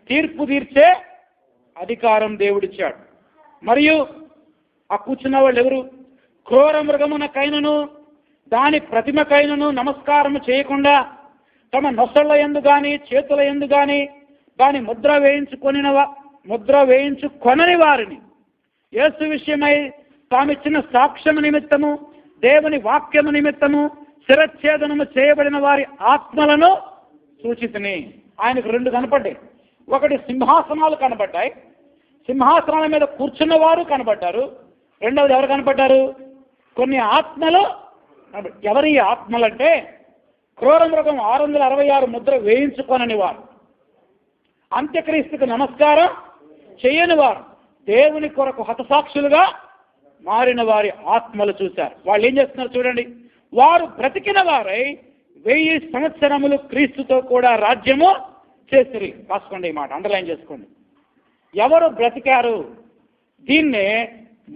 తీర్పు తీర్చే అధికారం దేవుడిచ్చాడు. మరియు ఆ కూర్చున్న వాళ్ళు ఎవరు? క్రూర మృగమునకైనను దాని ప్రతిమకైనను నమస్కారము చేయకుండా తమ నొసళ్ళ యందు గాని చేతుల యందు గాని దాని ముద్ర వేయించుకొనని వారిని యేసు విషయమై తామిచ్చిన సాక్ష్యము నిమిత్తము దేవుని వాక్యము నిమిత్తము శిరచ్ఛేదనము చేయబడిన వారి ఆత్మలను సూచితిని. ఆయనకు 2 కనపడ్డాయి. ఒకటి సింహాసనాలు కనబడ్డాయి, సింహాసనాల మీద కూర్చున్న వారు కనబడ్డారు. రెండవది ఎవరు కనపడ్డారు? కొన్ని ఆత్మలు. ఎవరి ఆత్మలంటే క్రూర మృగం 666 ముద్ర వేయించుకొనని వారు, అంత్యక్రీస్తుకు నమస్కారం చేయని వారు, దేవుని కొరకు హతసాక్షులుగా మారిన వారి ఆత్మలు చూశారు. వాళ్ళు ఏం చేస్తున్నారు చూడండి. వారు బ్రతికిన వారై 1000 సంవత్సరములు క్రీస్తుతో కూడా రాజ్యము చేసిరి. రాసుకోండి, ఈ మాట అండర్లైన్ చేసుకోండి. ఎవరు బ్రతికారు? దీన్నే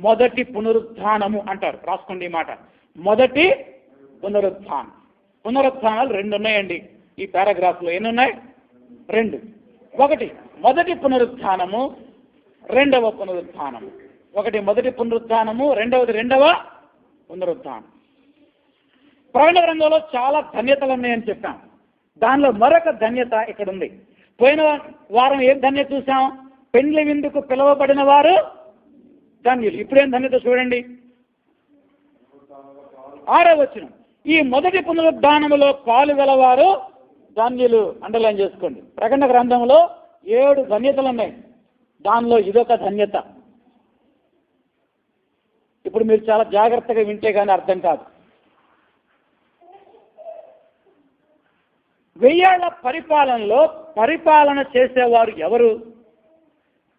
మొదటి పునరుద్ధానము అంటారు. రాసుకోండి ఈ మాట, మొదటి పునరుద్ధానం. పునరుద్ధానాలు 2 ఉన్నాయండి ఈ పారాగ్రాఫ్లో. ఎన్ని ఉన్నాయి? 2. ఒకటి మొదటి పునరుద్ధానము, రెండవ పునరుద్ధానము. ఒకటి మొదటి పునరుద్ధానము, రెండవ పునరుద్ధానం. ప్రకటన గ్రంథంలో చాలా ధన్యతలు ఉన్నాయని చెప్పాం. దానిలో మరొక ధన్యత ఇక్కడ ఉంది. పోయిన వారం ఏం ధన్యత చూసాం? పెండ్లి విందుకు పిలువబడిన వారు ధన్యులు. ఇప్పుడేం ధన్యత చూడండి, 6వ వచనం. ఈ మొదటి పునరుద్ధానములో పాలుగలవారు ధన్యులు. అండర్లైన్ చేసుకోండి. ప్రకటన గ్రంథంలో 7 ధన్యతలు ఉన్నాయి. దానిలో ఇదొక ధన్యత. ఇప్పుడు మీరు చాలా జాగ్రత్తగా వింటే కానీ అర్థం కాదు. 1000 ఏళ్ల పరిపాలనలో పరిపాలన చేసేవారు ఎవరు?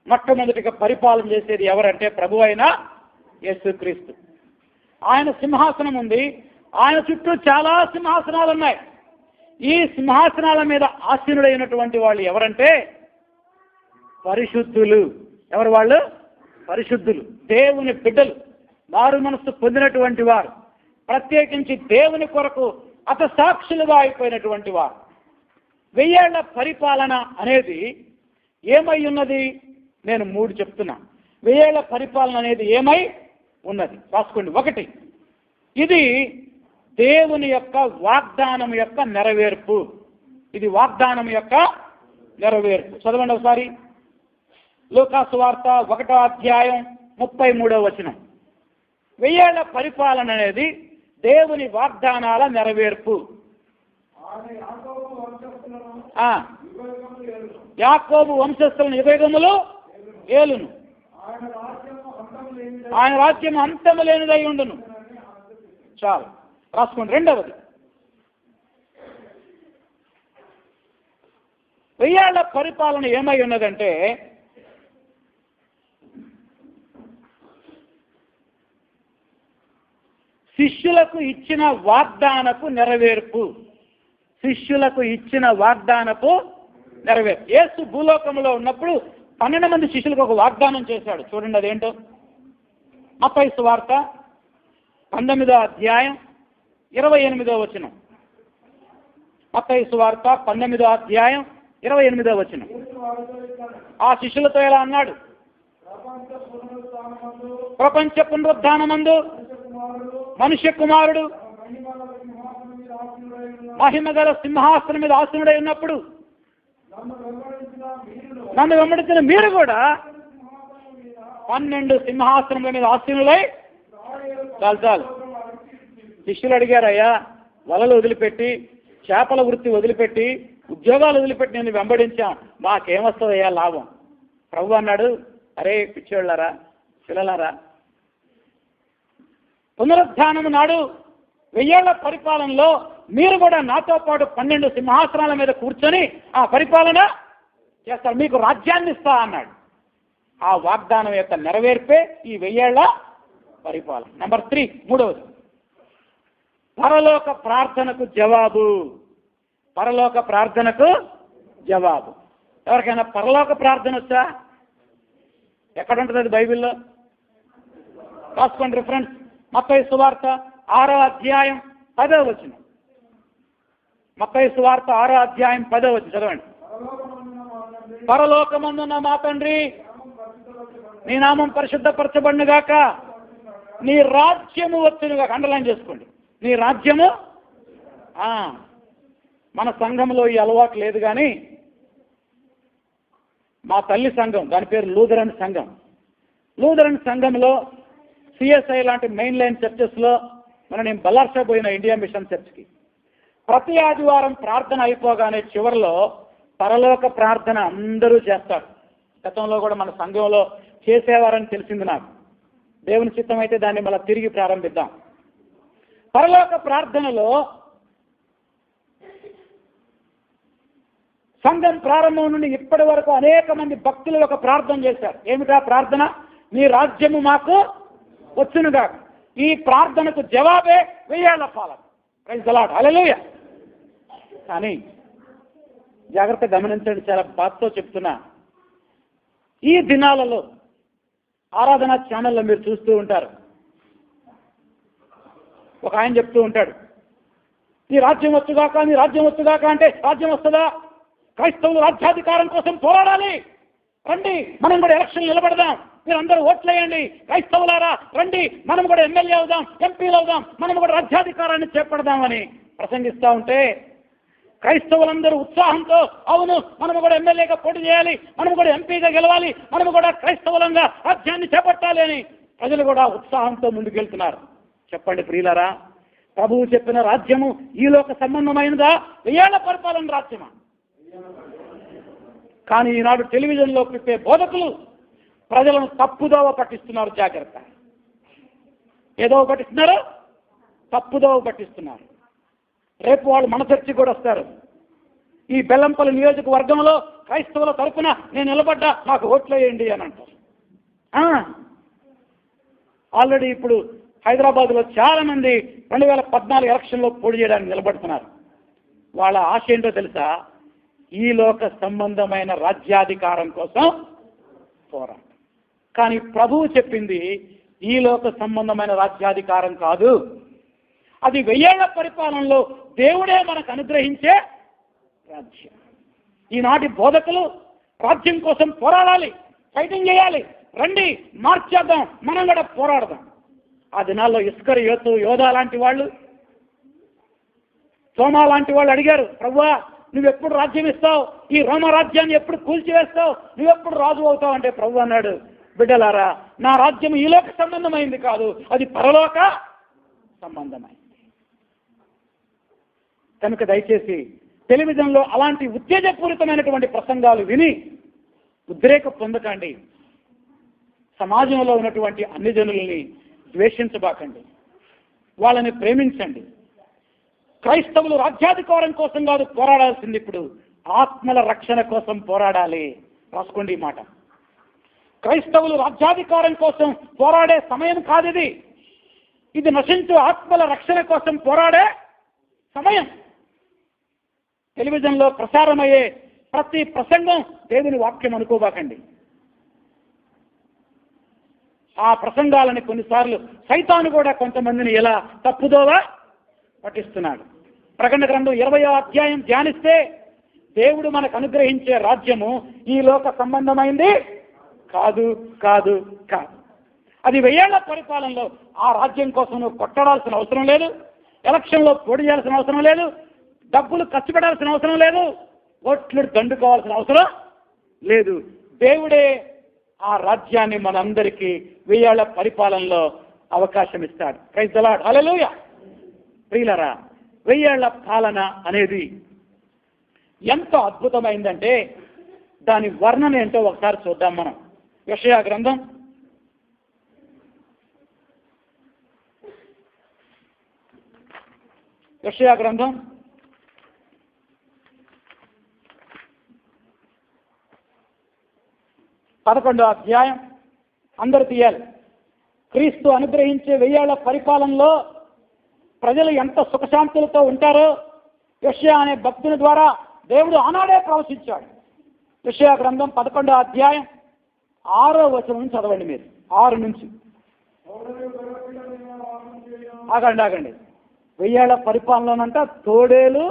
మొట్టమొదటిగా పరిపాలన చేసేది ఎవరంటే ప్రభు అయిన యేసుక్రీస్తు. ఆయన సింహాసనం ఉంది, ఆయన చుట్టూ చాలా సింహాసనాలు ఉన్నాయి. ఈ సింహాసనాల మీద ఆసీనుడైనటువంటి వాళ్ళు ఎవరంటే పరిశుద్ధులు. ఎవరు వాళ్ళు? పరిశుద్ధులు, దేవుని బిడ్డలు, మారు మనస్సు పొందినటువంటి వారు, ప్రత్యేకించి దేవుని కొరకు హతసాక్షులుగా అయిపోయినటువంటి వారు. 1000 ఏళ్ల పరిపాలన అనేది ఏమై ఉన్నది? నేను 3 చెప్తున్నా. 1000 ఏళ్ల పరిపాలన అనేది ఏమై ఉన్నది? రాసుకోండి. 1, ఇది దేవుని యొక్క వాగ్దానం యొక్క నెరవేర్పు. ఇది వాగ్దానం యొక్క నెరవేర్పు. చదవండి ఒకసారి. లూకాసు వార్త 1వ అధ్యాయం 33వ వచనం. 1000 ఏళ్ల పరిపాలన అనేది దేవుని వాగ్దానాల నెరవేర్పు. యాకోబు వంశస్థులను యుగయుగములు ఏలును, ఆయన రాజ్యం అంతము లేనిదై ఉండును. చాలు, రాసుకోండి. రెండవది, 1000 ఏళ్ల పరిపాలన ఏమై ఉన్నదంటే శిష్యులకు ఇచ్చిన వాగ్దానపు నెరవేర్పు. శిష్యులకు ఇచ్చిన వాగ్దానపు నెరవేర్పు. యేసు భూలోకంలో ఉన్నప్పుడు 12 మంది శిష్యులకు ఒక వాగ్దానం చేశాడు. చూడండి అదేంటో. మత్తయి సువార్త 19వ అధ్యాయం 28వ వచనం. మత్తయి సువార్త 19వ అధ్యాయం 28వ వచనం. ఆ శిష్యులతో ఎలా అన్నాడు? ప్రపంచ పునరుద్ధానమందు మనుష్య కుమారుడు మహిమ గల సింహాసనం మీద ఆసీనుడై ఉన్నప్పుడు నన్ను వెంబడించిన మీరు కూడా 12 సింహాసనముల మీద ఆసీనులై. చాలు. శిష్యులు అడిగారయ్యా, వలలు వదిలిపెట్టి, చేపల వృత్తి వదిలిపెట్టి, ఉద్యోగాలు వదిలిపెట్టి నేను వెంబడించాం, మాకేమొస్తుందయ్యా లాభం? ప్రభు అన్నాడు, అరే పిచ్చోళ్ళారా, పిల్లలారా, పునరుద్ధానము నాడు 1000 ఏళ్ల పరిపాలనలో మీరు కూడా నాతో పాటు 12 సింహాసనాల మీద కూర్చొని ఆ పరిపాలన చేస్తారు, మీకు రాజ్యాన్ని ఇస్తా అన్నాడు. ఆ వాగ్దానం యొక్క నెరవేర్పే ఈ 1000 ఏళ్ల పరిపాలన. నెంబర్ 3, మూడవది, పరలోక ప్రార్థనకు జవాబు. పరలోక ప్రార్థనకు జవాబు. ఎవరికైనా పరలోక ప్రార్థన వచ్చా? ఎక్కడ ఉంటుంది అది బైబిల్లో? రాసుకోండి రిఫరెన్స్. మత్తయి సువార్త 6వ అధ్యాయం 10వ వచనం. మత్తయి సువార్త 6వ అధ్యాయం 10వ వచనం చదవండి. పరలోకమందున్న మా తండ్రి, నీ నామం పరిశుద్ధపరచబడునుగాక, నీ రాజ్యము వచ్చునుగాక. అండర్లైన్ చేసుకోండి, నీ రాజ్యము. మన సంఘంలో ఈ అలవాటు లేదు, కానీ మా తల్లి సంఘం, దాని పేరు లూథరన్ సంఘం. లూథరన్ సంఘంలో సిఎస్ఐ లాంటి మెయిన్ లైన్ చర్చెస్లో, నేను బల్లార్షా పోయిన ఇండియా మిషన్ చర్చ్కి, ప్రతి ఆదివారం ప్రార్థన అయిపోగానే చివరిలో పరలోక ప్రార్థన అందరూ చేస్తారు. గతంలో కూడా మన సంఘంలో చేసేవారని తెలిసింది నాకు. దేవుని చిత్తం అయితే దాన్ని మళ్ళీ తిరిగి ప్రారంభిద్దాం. పరలోక ప్రార్థనలో సంఘం ప్రారంభం నుండి ఇప్పటి వరకు అనేక మంది భక్తులు ఒక ప్రార్థన చేశారు. ఏమిటా ప్రార్థన? నీ రాజ్యము మాకు వచ్చునుగా. ఈ ప్రార్థనకు జవాబే 1000 ఏళ్ల పాలన. ప్రైజ్ ది లార్డ్, హల్లెలూయా. కానీ జాగ్రత్త గమనించండి, చాలా బాధతో చెప్తున్నా, ఈ దినాలలో ఆరాధన ఛానల్లో మీరు చూస్తూ ఉంటారు, ఒక ఆయన చెప్తూ ఉంటాడు, నీ రాజ్యం వచ్చుగాక, నీ రాజ్యం వచ్చుగాక అంటే రాజ్యం వస్తుందా? క్రైస్తవులు రాజ్యాధికారం కోసం పోరాడాలి, రండి మనం కూడా ఎలక్షన్ నిలబడదాం, మీరు అందరూ ఓట్లేయండి, క్రైస్తవులారా రండి మనం కూడా ఎమ్మెల్యే అవుదాం, ఎంపీలు అవుదాం, మనం కూడా రాజ్యాధికారాన్ని చేపడదామని ప్రసంగిస్తూ ఉంటే క్రైస్తవులందరూ ఉత్సాహంతో, అవును మనము కూడా ఎమ్మెల్యేగా పోటీ చేయాలి, మనము కూడా ఎంపీగా గెలవాలి, మనము కూడా క్రైస్తవులంగా రాజ్యాన్ని చేపట్టాలి అని ప్రజలు కూడా ఉత్సాహంతో ముందుకెళ్తున్నారు. చెప్పండి ప్రియులారా, ప్రభువు చెప్పిన రాజ్యము ఈ లోక సంబంధమైనదా, 1000 ఏళ్ల పరిపాలన రాజ్యమా? కానీ ఈనాడు టెలివిజన్లో పెట్టే బోధకులు ప్రజలను తప్పుదోవ పట్టిస్తున్నారు. జాగ్రత్త. ఏదో పట్టిస్తున్నారు, తప్పుదోవ పట్టిస్తున్నారు. రేపు వాళ్ళు మన చర్చి కూడా వస్తారు. ఈ బెల్లంపల్లి నియోజకవర్గంలో క్రైస్తవుల తరఫున నేను నిలబడ్డా, నాకు ఓట్లు వేయండి అని అంటారు. ఆల్రెడీ ఇప్పుడు హైదరాబాద్లో చాలా మంది 2014 ఎలక్షన్లో పోటీ చేయడానికి నిలబడుతున్నారు. వాళ్ళ ఆశ ఏంటో తెలుసా? ఈ లోక సంబంధమైన రాజ్యాధికారం కోసం పోరాటం. కానీ ప్రభువు చెప్పింది ఈ లోక సంబంధమైన రాజ్యాధికారం కాదు, అది 1000 ఏళ్ల పరిపాలనలో దేవుడే మనకు అనుగ్రహించే రాజ్యం. ఈనాటి బోధకులు రాజ్యం కోసం పోరాడాలి, ఫైటింగ్ చేయాలి, రండి మార్చేద్దాం, మనం కూడా పోరాడదాం. ఆ దినాల్లో ఇస్కరియోతు, యోధా లాంటి వాళ్ళు, తోమా లాంటి వాళ్ళు అడిగారు, ప్రభువా నువ్వెప్పుడు రాజ్యం ఇస్తావు, ఈ రోమ రాజ్యాన్ని ఎప్పుడు కూల్చివేస్తావు, నువ్వెప్పుడు రాజు అవుతావు అంటే ప్రభు అన్నాడు, బిడ్డలారా నా రాజ్యం ఈ లోక సంబంధమైంది కాదు, అది పరలోక సంబంధమైంది. కనుక దయచేసి టెలివిజన్లో అలాంటి ఉత్తేజపూరితమైనటువంటి ప్రసంగాలు విని ఉద్రేకం పొందకండి. సమాజంలో ఉన్నటువంటి అన్ని జనులని ద్వేషించబాకండి, వాళ్ళని ప్రేమించండి. క్రైస్తవులు రాజ్యాధికారం కోసం కాదు పోరాడాల్సింది, ఇప్పుడు ఆత్మల రక్షణ కోసం పోరాడాలి. రాసుకోండి ఈ మాట. క్రైస్తవులు రాజ్యాధికారం కోసం పోరాడే సమయం కాదు ఇది. ఇది నశించు ఆత్మల రక్షణ కోసం పోరాడే సమయం. టెలివిజన్లో ప్రసారమయ్యే ప్రతి ప్రసంగం దేవుని వాక్యం అనుకోబాకండి. ఆ ప్రసంగాలని కొన్నిసార్లు సైతాను కూడా కొంతమందిని ఎలా తప్పుదోవా పట్టిస్తున్నాడు. ప్రకటన గ్రంథం 20వ అధ్యాయం ధ్యానిస్తే దేవుడు మనకు అనుగ్రహించే రాజ్యము ఈ లోక సంబంధమైంది కాదు కాదు కాదు. అది 1000 ఏళ్ల పరిపాలనలో ఆ రాజ్యం కోసం నువ్వు కొట్టడాల్సిన అవసరం లేదు, ఎలక్షన్లో పోటీ చేయాల్సిన అవసరం లేదు, డబ్బులు ఖర్చు పెట్టాల్సిన అవసరం లేదు, ఓట్లు దండుకోవాల్సిన అవసరం లేదు. దేవుడే ఆ రాజ్యాన్ని మనందరికీ 1000 ఏళ్ల పరిపాలనలో అవకాశం ఇస్తాడు. ప్రైజ్ ది లార్డ్, హల్లెలూయా. ప్రియులారా, 1000 ఏళ్ల పాలన అనేది ఎంత అద్భుతమైందంటే దాని వర్ణన ఏంటో ఒకసారి చూద్దాం మనం. యెషయా గ్రంథం 11వ అధ్యాయం అందరు తీయాలి. క్రీస్తు అనుగ్రహించే 1000 ఏళ్ల పరిపాలనలో ప్రజలు ఎంత సుఖశాంతులతో ఉంటారో యెషయా అనే భక్తుని ద్వారా దేవుడు ఆనాడే ప్రవచించాడు. యెషయా గ్రంథం 11వ అధ్యాయం 6వ వచనం చదవండి మీరు. 6 నుంచి. ఆగండి 1000 ఏళ్ల పరిపాలనలోనంట తోడేలు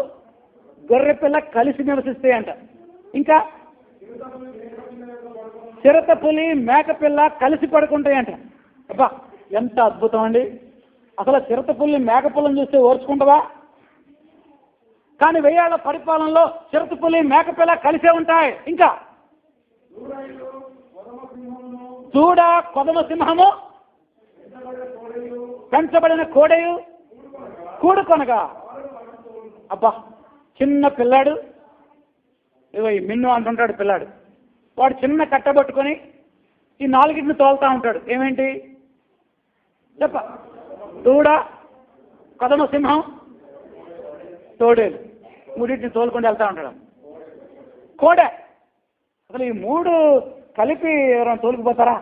గొర్రెపిల్ల కలిసి నివసిస్తాయంట. ఇంకా చిరతపులి మేకపిల్ల కలిసి పడుకుంటాయంట. అబ్బా ఎంత అద్భుతం అండి. అసలు చిరతపుల్లి మేకపిల్లని చూస్తే ఓర్చుకుంటావా? కానీ 1000 ఏళ్ల పరిపాలనలో చిరతపులి మేకపిల్ల కలిసే ఉంటాయి. ఇంకా చూడ కొదమ సింహము పెంచబడిన కోడెయు కూడుకొనగా. అబ్బా చిన్న పిల్లాడు, మిన్ను అంటుంటాడు పిల్లాడు, వాడు చిన్న కట్టబట్టుకొని ఈ 4 తోలుతా ఉంటాడు. ఏమేంటి చెప్ప? దూడ, కొదమ సింహం, తోడేలు, 3 తోలుకొని వెళ్తా ఉంటాడు. కోడె. అసలు ఈ 3 కలిపి ఎవరైనా తోలుకుపోతారా?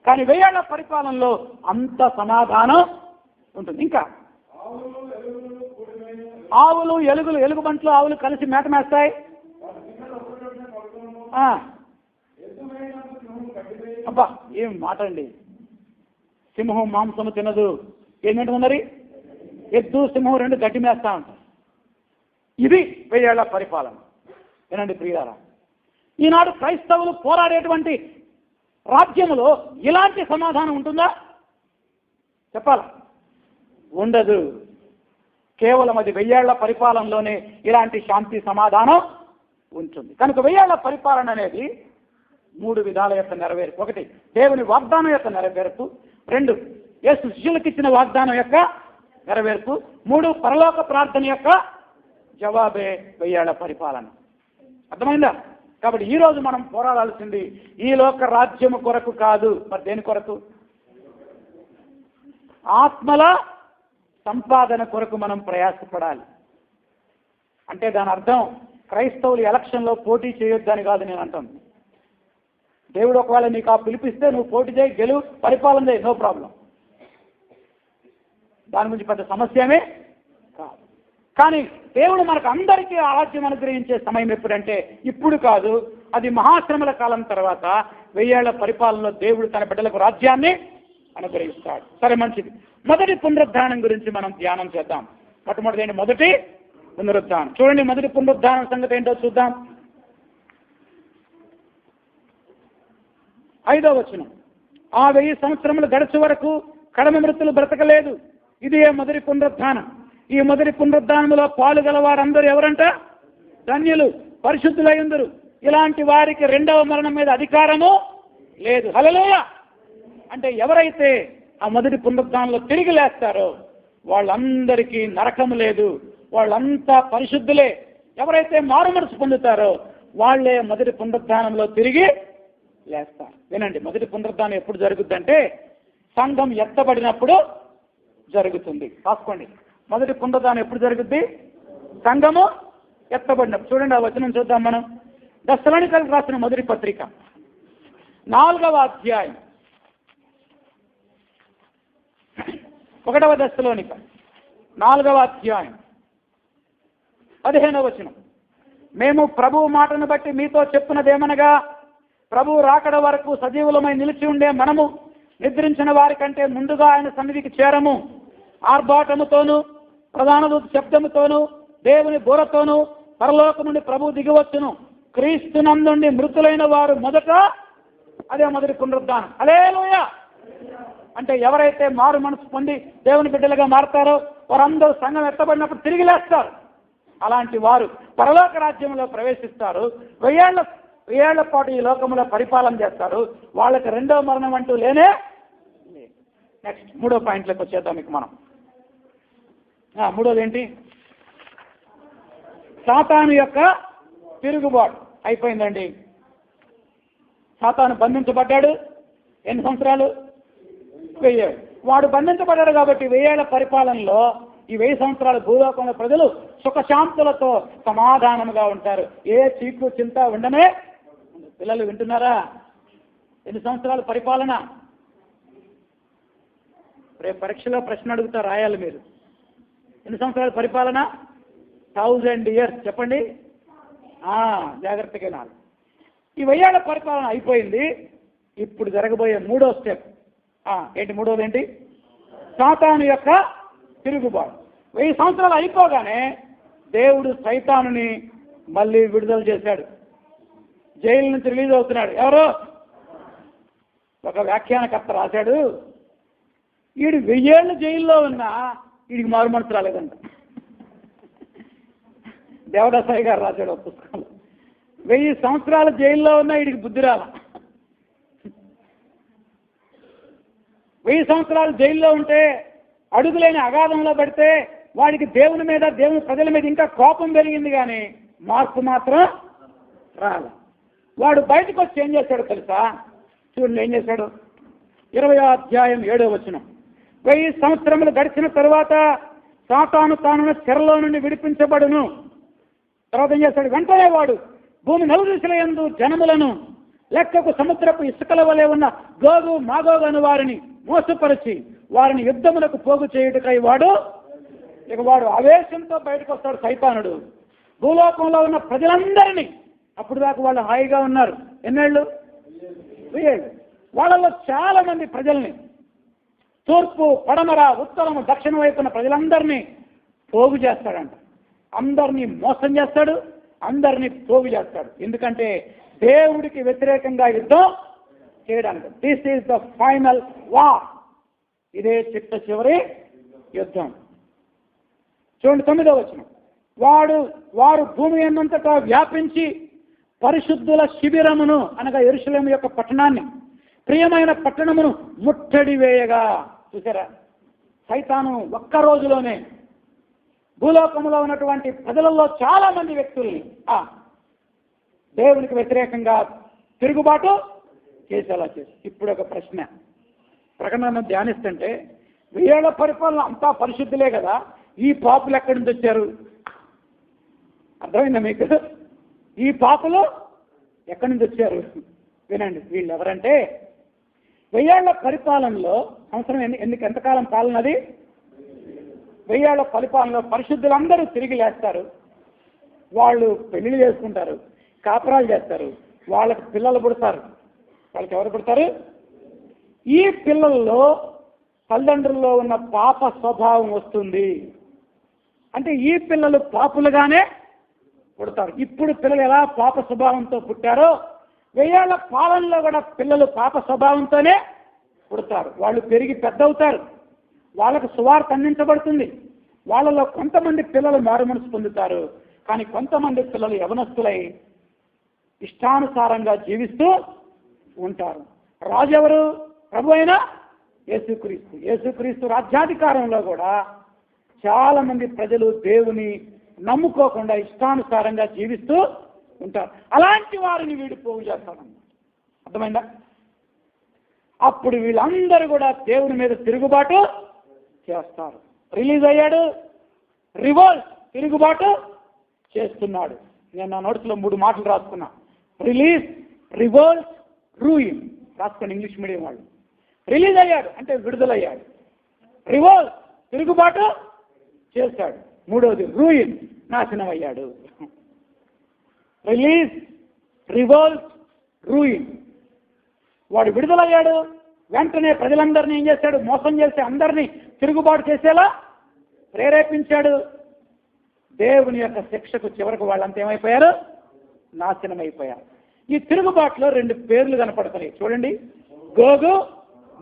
కానీ 1000 ఏళ్ల పరిపాలనలో అంత సమాధానం ఉంటుంది. ఇంకా ఆవులు ఎలుగులు, ఎలుగుబంట్లు ఆవులు కలిసి మేత మేస్తాయి. అబ్బా ఏం మాట అండి. సింహం మాంసము తినదు, ఏంటంటే మరి ఎద్దు సింహం 2 గడ్డి మేస్తా ఉంటాయి. ఇది 1000 ఏళ్ల పరిపాలన. ఏనండి ప్రియులారా, ఈనాడు క్రైస్తవులు పోరాడేటువంటి రాజ్యములో ఇలాంటి సమాధానం ఉంటుందా? చెప్పాలా? ఉండదు. కేవలం అది 1000 ఏళ్ల పరిపాలనలోనే ఇలాంటి శాంతి సమాధానం ఉంటుంది. కనుక 1000 ఏళ్ల పరిపాలన అనేది 3 విధాల యొక్క నెరవేర్పు. 1 దేవుని వాగ్దానం యొక్క నెరవేర్పు, 2 యేసు శిష్యులకు ఇచ్చిన వాగ్దానం యొక్క నెరవేర్పు, 3 పరలోక ప్రార్థన యొక్క జవాబే 1000 ఏళ్ల పరిపాలన. అర్థమైందా? కాబట్టి ఈ రోజు మనం పోరాడాల్సింది ఈ లోక రాజ్యము కొరకు కాదు. మరి దేని కొరకు? ఆత్మల సంపాదన కొరకు మనం ప్రయాసపడాలి. అంటే దాని అర్థం క్రైస్తవులు ఎలక్షన్లో పోటీ చేయొద్దని కాదు నేను అంటాను. దేవుడు ఒకవేళ నీకు ఆ పిలిపిస్తే నువ్వు పోటీ చేయి, గెలువు, పరిపాలన చేయి, నో ప్రాబ్లం. దాని గురించి పెద్ద సమస్యమే కాదు. కానీ దేవుడు మనకు అందరికీ ఆరాధ్యం అనుగ్రహించే సమయం ఎప్పుడంటే ఇప్పుడు కాదు, అది మహాశ్రమల కాలం తర్వాత 1000 ఏళ్ల పరిపాలనలో దేవుడు తన బిడ్డలకు రాజ్యాన్ని అనుగ్రహిస్తాడు. సరే, మంచిది. మొదటి పునరుద్ధానం గురించి మనం ధ్యానం చేద్దాం. మొట్టమొదటి మొదటి పునరుద్ధానం చూడండి. మొదటి పునరుద్ధానం సంగతి ఏంటో చూద్దాం. 5వ వచనం. ఆ 1000 సంవత్సరములు గడిచే వరకు కడమ మృతులు బ్రతకలేదు. ఇదే మొదటి పునరుద్ధానం. ఈ మొదటి పునరుద్ధానంలో పాలుగల వారందరూ ఎవరంట? ధన్యులు, పరిశుద్ధులైందరు. ఇలాంటి వారికి 2వ మరణం మీద అధికారము లేదు. హల్లెలూయా. అంటే ఎవరైతే ఆ మొదటి పునరుద్ధానంలో తిరిగి లేస్తారో వాళ్ళందరికీ నరకము లేదు, వాళ్ళంతా పరిశుద్ధులే. ఎవరైతే మారు మనసు పొందుతారో వాళ్లే మొదటి పునరుద్ధానంలో తిరిగి లేస్తారు. వినండి, మొదటి పునరుద్ధానం ఎప్పుడు జరుగుతుందంటే సంఘం ఎత్తబడినప్పుడు జరుగుతుంది. రాసుకోండి, మొదటి పునరుద్ధానం ఎప్పుడు జరుగుద్ది? సంఘము ఎత్తబడినప్పుడు. చూడండి, ఆ వచనం చూద్దాం మనం. దశలోనికలకు రాసిన మొదటి పత్రిక 4వ అధ్యాయం 1వ దశలోనిక 4వ అధ్యాయం 15వ వచనం. మేము ప్రభువు మాటను బట్టి మీతో చెప్పున్నదేమనగా, ప్రభువు రాకడ వరకు సజీవులమై నిలిచి ఉండే మనము నిద్రించిన వారి కంటే ముందుగా ఆయన సన్నిధికి చేరము. ఆర్భాటముతోనూ ప్రధాన దూత శబ్దముతోనూ దేవుని బూరతోనూ పరలోకం నుండి ప్రభువు దిగివచ్చును. క్రీస్తునందుండి మృతులైన వారు మొదట, అదే మొదటి పునరుద్ధానం. హల్లెలూయా. అంటే ఎవరైతే మారు మనసు పొంది దేవుని బిడ్డలుగా మారతారో వారందరూ సంఘం ఎత్తబడినప్పుడు తిరిగి లేస్తారు. అలాంటి వారు పరలోక రాజ్యంలో ప్రవేశిస్తారు. 1000 ఏళ్ల పాటు ఈ లోకంలో పరిపాలన చేస్తారు. వాళ్ళకి రెండో మరణం అంటూ లేనే. నెక్స్ట్ 3వ పాయింట్లోకి వచ్చేద్దాం. మీకు మనం 3వది ఏంటి? సాతాను యొక్క తిరుగుబాటు. అయిపోయిందండి. సాతాను బంధించబడ్డాడు. ఎన్ని సంవత్సరాలు? 1000. వాడు బంధించబడ్డాడు కాబట్టి 1000 ఏళ్ల పరిపాలనలో ఈ 1000 సంవత్సరాల భూలోకంలో ప్రజలు సుఖశాంతులతో సమాధానముగా ఉంటారు. ఏ చీకు చింత ఉండనే. పిల్లలు వింటున్నారా? ఎన్ని సంవత్సరాల పరిపాలన? రేపు పరీక్షలో ప్రశ్న అడుగుతా, రాయాలి మీరు. ఎన్ని సంవత్సరాల పరిపాలన? 1000 years. చెప్పండి, జాగ్రత్తగా నాలుగు. ఈ 1000 ఏళ్ల పరిపాలన అయిపోయింది. ఇప్పుడు జరగబోయే 3వ స్టెప్ ఏంటి? 3వది ఏంటి? సాతాను యొక్క తిరుగుబాటు. 1000 సంవత్సరాలు అయిపోగానే దేవుడు సైతానుని మళ్ళీ విడుదల చేశాడు. జైలు నుంచి రిలీజ్ అవుతున్నాడు. ఎవరు? ఒక వ్యాఖ్యానకర్త రాశాడు, వీడు 1000 ఏళ్ళు జైల్లో ఉన్నా వీడికి మారు మనసు రాలేదంట. దేవదాసాయి గారు రాశాడు ఒక పుస్తకంలో. 1000 సంవత్సరాలు జైల్లో ఉన్నా వీడికి బుద్ధి రాల. 1000 సంవత్సరాలు జైల్లో ఉంటే, అడుగులేని అగాధంలో పడితే వాడికి దేవుని మీద, దేవుని ప్రజల మీద ఇంకా కోపం పెరిగింది, కానీ మార్పు మాత్రం రాల. వాడు బయటకు వచ్చి ఏం చేశాడు తెలుసా? చూడండి ఏం చేశాడు. 20వ అధ్యాయం 7వ వచనం. 1000 సంవత్సరములు గడిచిన తరువాత సాతాను తాను చెరలో నుండి విడిపించబడును. తర్వాత ఏం చేశాడు? వెంటనే వాడు భూమి నలుదిశల యందు జనములను లెక్కకు సముద్రపు ఇసుకల వలె ఉన్న గోగు మాగోగు అను వారిని మోసపరిచి వారిని యుద్ధములకు పోగు చేయుటకై వాడు ఆవేశంతో బయటకు వస్తాడు సైతానుడు. భూలోకంలో ఉన్న ప్రజలందరినీ, అప్పుడు దాకా వాళ్ళు హాయిగా ఉన్నారు. ఎన్నేళ్ళు? 1000 ఏళ్ళు. వాళ్ళలో చాలా మంది ప్రజల్ని, తూర్పు, పడమర, ఉత్తరము, దక్షిణ వైపున ప్రజలందరినీ పోగు చేస్తాడంట. అందరినీ మోసం చేస్తాడు, అందరినీ పోగు చేస్తాడు. ఎందుకంటే దేవుడికి వ్యతిరేకంగా యుద్ధం చేయడానికి. This is the final war. ఇదే చిట్ట చివరి యుద్ధం. చూడండి 9వ వచనం. వారు భూమి అన్నంతటా వ్యాపించి పరిశుద్ధుల శిబిరమును, అనగా యెరూషలేము యొక్క పట్టణాన్ని, ప్రియమైన పట్టణమును ముట్టడి వేయగా. చూసారా? సైతాను ఒక్క రోజులోనే భూలోకంలో ఉన్నటువంటి ప్రజలలో చాలా మంది వ్యక్తుల్ని దేవునికి వ్యతిరేకంగా తిరుగుబాటు చేసేలా చేసి. ఇప్పుడు ఒక ప్రశ్న, ప్రకటన ధ్యానిస్తుంటే 1000 ఏళ్ల పరిపాలన అంతా పరిశుద్ధులే కదా, ఈ పాపులు ఎక్కడి నుంచి వచ్చారు? అర్థమైందా మీకు? ఈ పాపులు ఎక్కడి నుంచి వచ్చారు? వినండి, వీళ్ళు ఎవరంటే 1000 ఏళ్ల పరిపాలనలో సంవత్సరం ఎంతకాలం పాలన? అది 1000 ఏళ్ల పరిపాలనలో పరిశుద్ధులందరూ తిరిగి లేస్తారు. వాళ్ళు పెళ్లిళ్ళు చేసుకుంటారు, కాపురాలు చేస్తారు, వాళ్ళకి పిల్లలు పుడతారు. వాళ్ళకి ఎవరు పుడతారు? ఈ పిల్లల్లో తల్లిదండ్రుల్లో ఉన్న పాప స్వభావం వస్తుంది. అంటే ఈ పిల్లలు పాపులుగానే పుడతారు. ఇప్పుడు పిల్లలు ఎలా పాప స్వభావంతో పుట్టారో 1000 ఏళ్ల పాలనలో కూడా పిల్లలు పాప స్వభావంతోనే పుడతారు. వాళ్ళు పెరిగి పెద్ద అవుతారు, వాళ్ళకు సువార్త అందించబడుతుంది. వాళ్ళలో కొంతమంది పిల్లలు మారు మనసు పొందుతారు, కానీ కొంతమంది పిల్లలు యవనస్తులై ఇష్టానుసారంగా జీవిస్తూ ఉంటారు. రాజు ఎవరు? ప్రభు అయిన యేసుక్రీస్తు. యేసుక్రీస్తు రాజ్యాధికారంలో కూడా చాలా మంది ప్రజలు దేవుని నమ్ముకోకుండా ఇష్టానుసారంగా జీవిస్తూ ఉంటారు. అలాంటి వారిని వీడు పోగు చేస్తాడన్నమాట. అర్థమైందా? అప్పుడు వీళ్ళందరూ కూడా దేవుని మీద తిరుగుబాటు చేస్తారు. రిలీజ్ అయ్యాడు, రివోల్ట్, తిరుగుబాటు చేస్తున్నాడు. నేను నా నోట్స్లో 3 మాటలు రాసుకున్నా. Release, revolt, ruin. రాసుకుని ఇంగ్లీష్ మీడియం వాళ్ళు. రిలీజ్ అయ్యాడు అంటే విడుదలయ్యాడు. రివోల్ట్, తిరుగుబాటు చేశాడు. మూడవది రూయిన్, నాశనం అయ్యాడు. Release, revolt, ruin. వాడు విడుదలయ్యాడు, వెంటనే ప్రజలందరినీ ఏం చేశాడు? మోసం చేసి అందరినీ తిరుగుబాటు చేసేలా ప్రేరేపించాడు. దేవుని యొక్క శిక్షకు చివరకు వాళ్ళంతా ఏమైపోయారు? నాశనం అయిపోయారు. ఈ తిరుగుబాటులో 2 పేర్లు కనపడుతున్నాయి చూడండి, గోగు,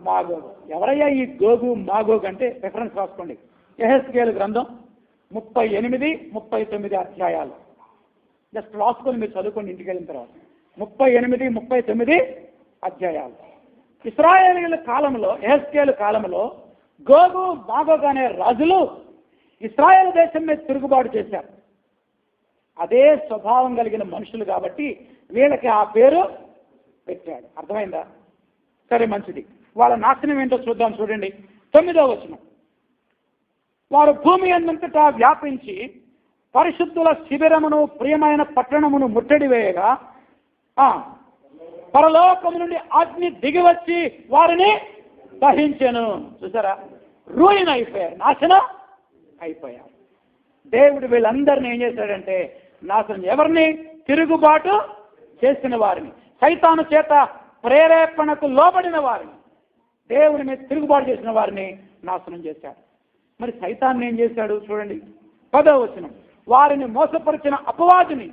మాగోగు. ఎవరయ్యా ఈ గోగు మాగోగు అంటే రిఫరెన్స్ రాసుకోండి. యెహెజ్కేలు గ్రంథం 38, 39 అధ్యాయాలు. జస్ట్ రాసుకొని మీరు చదువుకొని ఇంటికి వెళ్ళిన తర్వాత 38, 39 అధ్యాయాలు. ఇశ్రాయేలీయుల కాలంలో, యెహెజ్కేలు కాలంలో గోగు మాగోగు అనే రాజులు ఇశ్రాయేల్ దేశం మీద తిరుగుబాటు చేశారు. అదే స్వభావం కలిగిన మనుషులు కాబట్టి వీళ్ళకి ఆ పేరు పెట్టాడు. అర్థమైందా? సరే, మంచిది. వాళ్ళ నాశనం ఏంటో చూద్దాం. చూడండి 9వ వచనం. వారు భూమి అంతటా వ్యాపించి పరిశుద్ధుల శిబిరమును ప్రియమైన పట్టణమును ముట్టడి వేయగా పరలోకము నుండి అగ్ని దిగివచ్చి వారిని దహించెను. చూసారా? రూయిన్ అయిపోయారు, నాశనం అయిపోయారు. దేవుడు వీళ్ళందరినీ ఏం చేశాడంటే నాశనం. ఎవరిని? తిరుగుబాటు చేసిన వారిని, సైతాను చేత ప్రేరేపణకు లోబడిన వారిని, దేవుని మీద తిరుగుబాటు చేసిన వారిని నాశనం చేశాడు. మరి సైతాన్ని ఏం చేశాడు? చూడండి 10వ వచనం. వారిని మోసపరిచిన అపవాదిని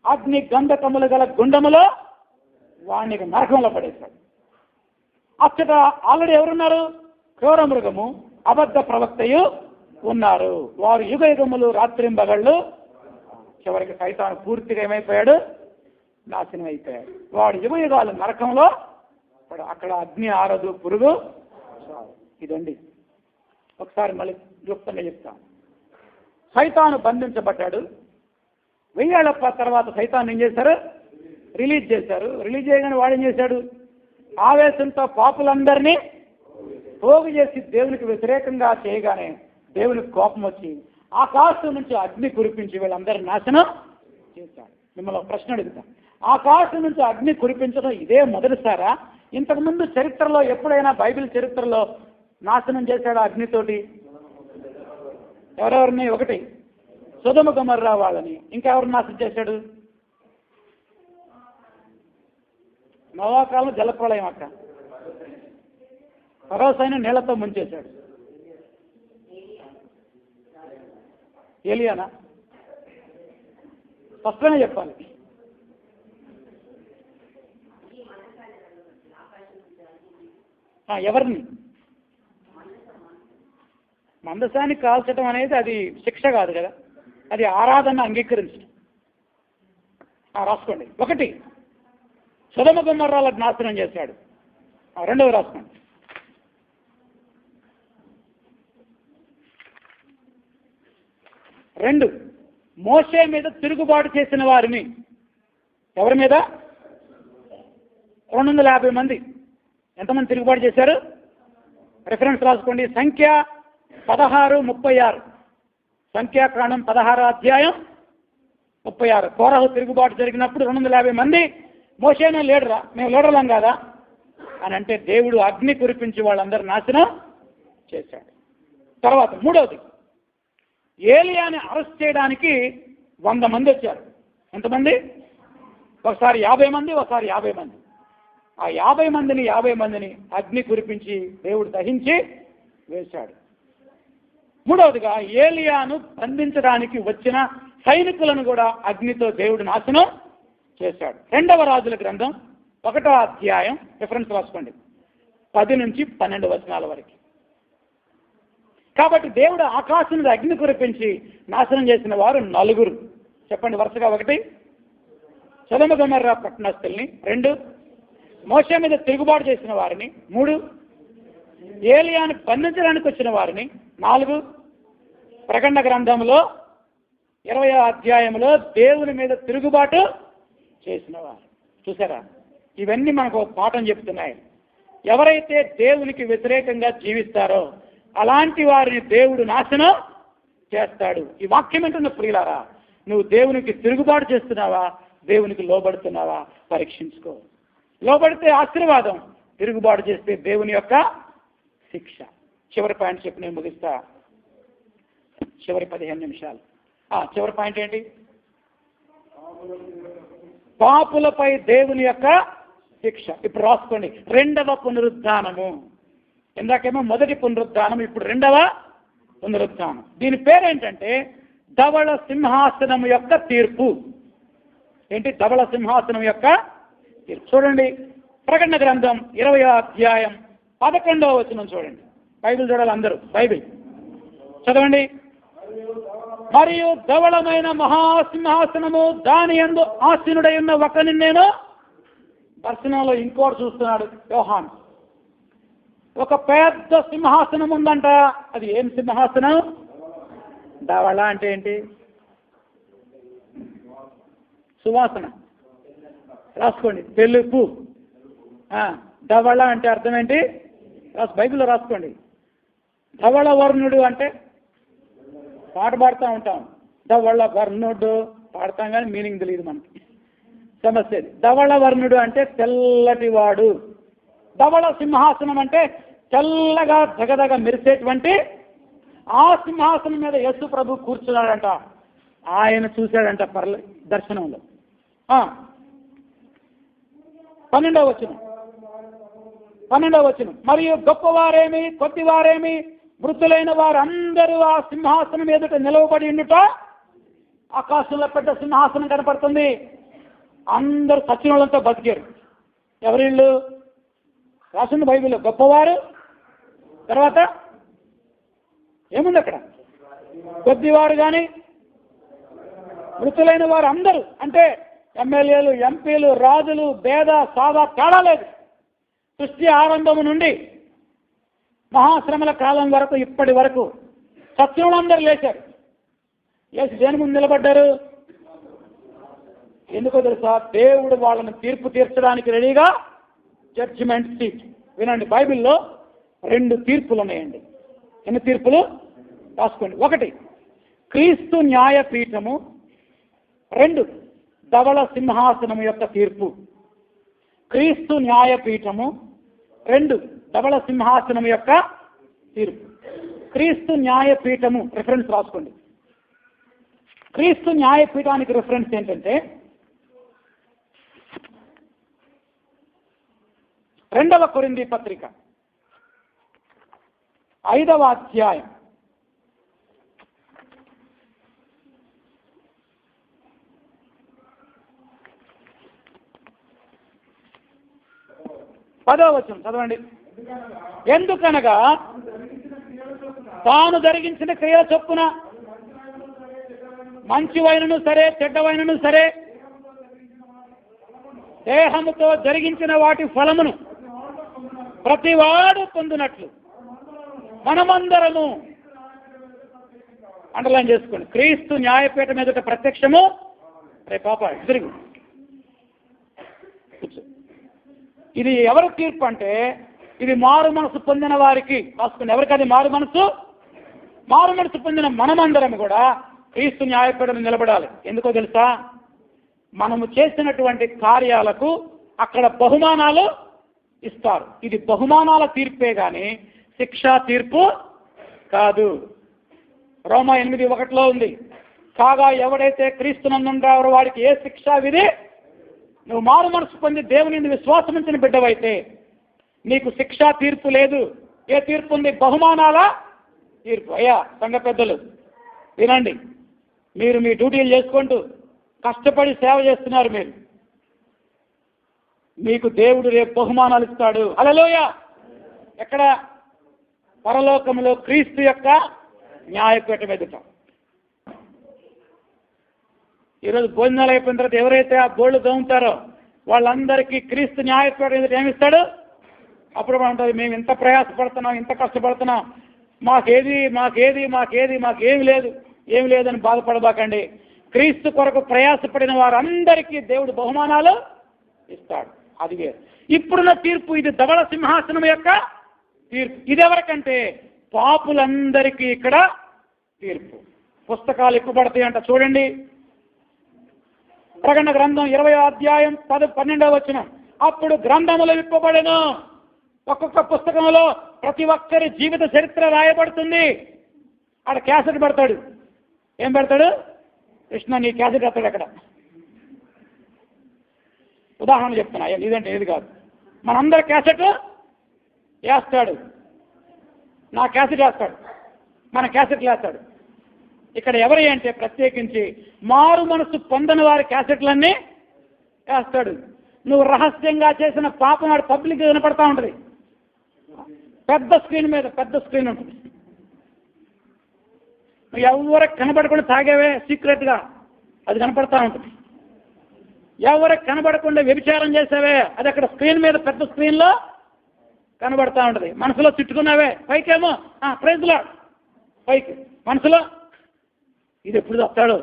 అగ్ని గంధకములు గల గుండములో వాడిని నరకంలో పడేశాడు. అచ్చట ఆల్రెడీ ఎవరున్నారు? క్రూర మృగము, అబద్ధ ప్రవక్తయు ఉన్నారు. వారు యుగ యుగములు రాత్రింబగళ్ళు. చివరికి సైతాను పూర్తిగా ఏమైపోయాడు? నాశనం అయిపోయాడు. వాడు యుగ యుగాలు నరకంలో, అక్కడ అగ్ని ఆరదు, పురుగు. ఇదండి. ఒకసారి మళ్ళీ క్లుప్తంగా చెప్తాను. సైతాను బంధించబడ్డాడు. 1000 ఏళ్ల తర్వాత సైతాను ఏం చేశారు? రిలీజ్ చేశారు. రిలీజ్ చేయగానే వాడు ఏం చేశాడు? ఆవేశంతో పాపులందరినీ పోగు చేసి దేవునికి వ్యతిరేకంగా చేయగానే దేవునికి కోపం వచ్చి ఆకాశం నుంచి అగ్ని కురిపించి వీళ్ళందరూ నాశనం చేశాడు. మిమ్మల్ని ఒక ప్రశ్న అడుగుతాం. ఆకాశం నుంచి అగ్ని కురిపించడం ఇదే మొదటిసారా? ఇంతకుముందు చరిత్రలో ఎప్పుడైనా బైబిల్ చరిత్రలో నాశనం చేశాడు అగ్నితోటి? ఎవరెవరిని? 1 సొదొమ గొమొర్రా వాళ్ళని. ఇంకా ఎవరు నాశనం చేశాడు? నోవా కాలం జలప్రళయం. అక్క ఫరో సైన్యం నీళ్లతో ముంచేశాడు. ఏలియానా? స్పష్టంగా చెప్పాలి. ఎవరిని? మందసాన్ని కాల్చడం అనేది అది శిక్ష కాదు కదా, అది ఆరాధన అంగీకరించడం. రాసుకోండి. 1 సొదొమ గొమొర్రాలను నాశనం చేశాడు. 2వ రాసుకోండి. 2 మోషే మీద తిరుగుబాటు చేసిన వారిని. ఎవరి మీద? 250 మంది. ఎంతమంది తిరుగుబాటు చేశారు? రిఫరెన్స్ రాసుకోండి. సంఖ్య 16:36. సంఖ్యాకాండం 16వ అధ్యాయం 36. కోరహు తిరుగుబాటు జరిగినప్పుడు 250 మంది మోషేనే లీడరా, మేము లీడర్లం కాదా అని అంటే దేవుడు అగ్ని కురిపించి వాళ్ళందరూ నాశనం చేశాడు. తర్వాత 3వది, ఏలియాని అరెస్ట్ చేయడానికి 100 మంది వచ్చారు. ఎంతమంది? ఒకసారి 50 మంది, ఒకసారి 50 మంది. ఆ 50 మందిని అగ్ని కురిపించి దేవుడు దహించి వేశాడు. 3వదిగా ఏలియాను బంధించడానికి వచ్చిన సైనికులను కూడా అగ్నితో దేవుడు నాశనం చేశాడు. 2వ రాజుల గ్రంథం 1వ అధ్యాయం, రిఫరెన్స్ రాసుకోండి, 10 నుంచి 12 వచనాల వరకు. కాబట్టి దేవుడు ఆకాశం మీద అగ్ని కురిపించి నాశనం చేసిన వారు 4. చెప్పండి వరుసగా. 1 సొదొమ గొమొర్రా పట్టణస్థుల్ని, 2 మోషే మీద తిరుగుబాటు చేసిన వారిని, 3 ఏలియాను బంధించడానికి వచ్చిన వారిని, 4 ప్రకటన గ్రంథంలో 20వ అధ్యాయంలో దేవుని మీద తిరుగుబాటు చేసినవారు. చూసారా, ఇవన్నీ మనకు ఒక పాఠం చెప్తున్నాయి. ఎవరైతే దేవునికి వ్యతిరేకంగా జీవిస్తారో అలాంటి వారిని దేవుడు నాశనం చేస్తాడు. ఈ వాక్యం ఏంటన్న ప్రియులారా, నువ్వు దేవునికి తిరుగుబాటు చేస్తున్నావా, దేవునికి లోబడుతున్నావా పరీక్షించుకో. లోబడితే ఆశీర్వాదం, తిరుగుబాటు చేస్తే దేవుని యొక్క శిక్ష. చివరి పాయింట్ చెప్పి నేను ముగిస్తా. చివరి 15 నిమిషాలు. చివరి పాయింట్ ఏంటి? పాపులపై దేవుని యొక్క శిక్ష. ఇప్పుడు రాసుకోండి, రెండవ పునరుద్ధానము. ఇందాకేమో మొదటి పునరుద్ధానం, ఇప్పుడు రెండవ పునరుద్ధానం. దీని పేరేంటంటే ధవళ సింహాసనం యొక్క తీర్పు. ఏంటి? ధవళ సింహాసనం యొక్క తీర్పు. చూడండి, ప్రకటన గ్రంథం 20వ అధ్యాయం 11వ వచనం చూడండి. బైబిల్ చూడాలి అందరూ, బైబిల్ చదవండి. మరియు ధవళమైన మహాసింహాసనము, దాని యందు ఆసీనుడై ఉన్న ఒకరిని నేను దర్శనంలో ఇంకోటి చూస్తున్నాడు యోహాను. ఒక పెద్ద సింహాసనం ఉందంట. అది ఏం సింహాసనం? ధవళ అంటే ఏంటి? సువాసన. రాసుకోండి, తెలుపు. ధవళ అంటే అర్థం ఏంటి? బైబిల్లో రాసుకోండి. ధవళ వర్ణుడు అంటే పాట పాడుతూ ఉంటాం, ధవళ వర్ణుడు పాడతాం, కానీ మీనింగ్ తెలియదు మనకి. సమస్య. ధవళ వర్ణుడు అంటే తెల్లటి వాడు. ధవళ సింహాసనం అంటే తెల్లగా జగదగ మెరిసేటువంటి ఆ సింహాసనం మీద యేసు ప్రభు కూర్చున్నాడంట. ఆయన చూశాడంట దర్శనంలో. 12వ వచనం. మరియు గొప్పవారేమి కొద్దివారేమి మృతులైన వారందరూ ఆ సింహాసనం ఎదుట నిలవబడి ఉండుట. ఆకాశంలో పెద్ద సింహాసనం కనపడుతుంది. అందరూ సచిన వాళ్ళంతా బతికారు. ఎవరిళ్ళు? రాసింది బైబిల్లో. గొప్పవారు, తర్వాత ఏముంది అక్కడ? కొద్దివారు కానీ మృతులైన వారు అందరూ, అంటే ఎమ్మెల్యేలు, ఎంపీలు, రాజులు, భేద సాదా తేడా లేదు. సృష్టి ఆరంభము నుండి మహాశ్రమల కాలం వరకు ఇప్పటి వరకు సత్యములందరూ లేచారు. లేచి దేని ముందు నిలబడ్డారు? ఎందుకో తెలుసా? దేవుడు వాళ్ళని తీర్పు తీర్చడానికి రెడీగా జడ్జిమెంట్ సీట్. వినండి, బైబిల్లో 2 తీర్పులు ఉన్నాయండి. ఎన్ని తీర్పులు? రాసుకోండి. 1 క్రీస్తు న్యాయపీఠము, 2 ధవళ సింహాసనం యొక్క తీర్పు. క్రీస్తు న్యాయపీఠము, 2 ధవళ సింహాసనం యొక్క తీర్పు. క్రీస్తు న్యాయపీఠము రిఫరెన్స్ రాసుకోండి. క్రీస్తు న్యాయపీఠానికి రిఫరెన్స్ ఏంటంటే 2వ కొరింథీ పత్రిక 5వ అధ్యాయం 10వ వచనం చదవండి. ఎందుకనగా తాను జరిగించిన క్రియల చొప్పున మంచివైనను సరే చెడ్డవైనను సరే దేహముతో జరిగించిన వాటి ఫలమును ప్రతివాడు పొందినట్లు మనమందరము, అండర్లైన్ చేసుకోండి, క్రీస్తు న్యాయపీఠం ఎదుట ప్రత్యక్షము. రే పాప తిరుగు. ఇది ఎవరి తీర్పు అంటే ఇది మారు మనసు పొందిన వారికి. రాసుకుని, ఎవరికది మారు మనసు? మారు మనసు పొందిన మనమందరం కూడా క్రీస్తు న్యాయపీఠం నిలబడాలి. ఎందుకో తెలుసా? మనము చేసినటువంటి కార్యాలకు అక్కడ బహుమానాలు ఇస్తారు. ఇది బహుమానాల తీర్పే కానీ శిక్షా తీర్పు కాదు. రోమా 8:1 ఉంది, కాగా ఎవడైతే క్రీస్తునందుంటారో వాడికి ఏ శిక్షా విధి? నువ్వు మారు మనసు పొంది దేవుని విశ్వాసం ఉంచిన బిడ్డవైతే నీకు శిక్షా తీర్పు లేదు. ఏ తీర్పు ఉంది? బహుమానాల తీర్పు. అయ్యా సంఘ పెద్దలు వినండి, మీరు మీ డ్యూటీలు చేసుకుంటూ కష్టపడి సేవ చేస్తున్నారు. మీకు దేవుడు రేపు బహుమానాలు ఇస్తాడు. హల్లెలూయా. ఎక్కడ? పరలోకంలో క్రీస్తు యొక్క న్యాయపీఠం ఎదుట. ఈరోజు భోజనాలు అయిపోయిన తర్వాత ఎవరైతే ఆ బోర్డు తోముతారో వాళ్ళందరికీ క్రీస్తు న్యాయపీఠం ఎదుట ఏమిస్తాడు? అప్పుడు మనం మేము ఇంత ప్రయాసపడుతున్నాం, ఇంత కష్టపడుతున్నాం, మాకేమి లేదు, ఏమి లేదని బాధపడబాకండి. క్రీస్తు కొరకు ప్రయాసపడిన వారందరికీ దేవుడు బహుమానాలు ఇస్తాడు. అది వేరు. ఇప్పుడున్న తీర్పు ఇది ధవళ సింహాసనం యొక్క తీర్పు. ఇది ఎవరికంటే పాపులందరికీ ఇక్కడ తీర్పు. పుస్తకాలు ఇప్పబడతాయి అంట. చూడండి, ప్రకటన గ్రంథం 20వ అధ్యాయం 12వ వచనం. అప్పుడు గ్రంథములు విప్పబడెను. ఒక్కొక్క పుస్తకంలో ప్రతి ఒక్కరి జీవిత చరిత్ర రాయబడుతుంది. ఆడ క్యాసెట్ పెడతాడు. ఏం పెడతాడు? కృష్ణ నీ క్యాసెట్ పెడతాడు. అక్కడ ఉదాహరణ చెప్తున్నా, ఇదంటే ఏది కాదు. మనందరి క్యాసెట్ వేస్తాడు. నా క్యాసెట్ వేస్తాడు, మన క్యాసెట్లు వేస్తాడు. ఇక్కడ ఎవరి అంటే ప్రత్యేకించి మారు మనసు పొందని వారి క్యాసెట్లన్నీ వేస్తాడు. నువ్వు రహస్యంగా చేసిన పాపం వాడు పబ్లిక్ వినపడతా ఉంటుంది. పెద్ద స్క్రీన్ మీద పెద్ద స్క్రీన్ ఉంటుంది. నువ్వు ఎవరికి కనబడకుండా తాగేవే సీక్రెట్గా, అది కనపడతా ఉంటుంది. ఎవరికి కనబడకుండా వ్యభిచారం చేసావే, అది అక్కడ స్క్రీన్ మీద పెద్ద స్క్రీన్లో కనబడతా ఉంటుంది. మనసులో తిట్టుకున్నావే, పైకేమో ప్రైజ్లో పైకి, మనసులో ఇది ఎప్పుడు వస్తాడో,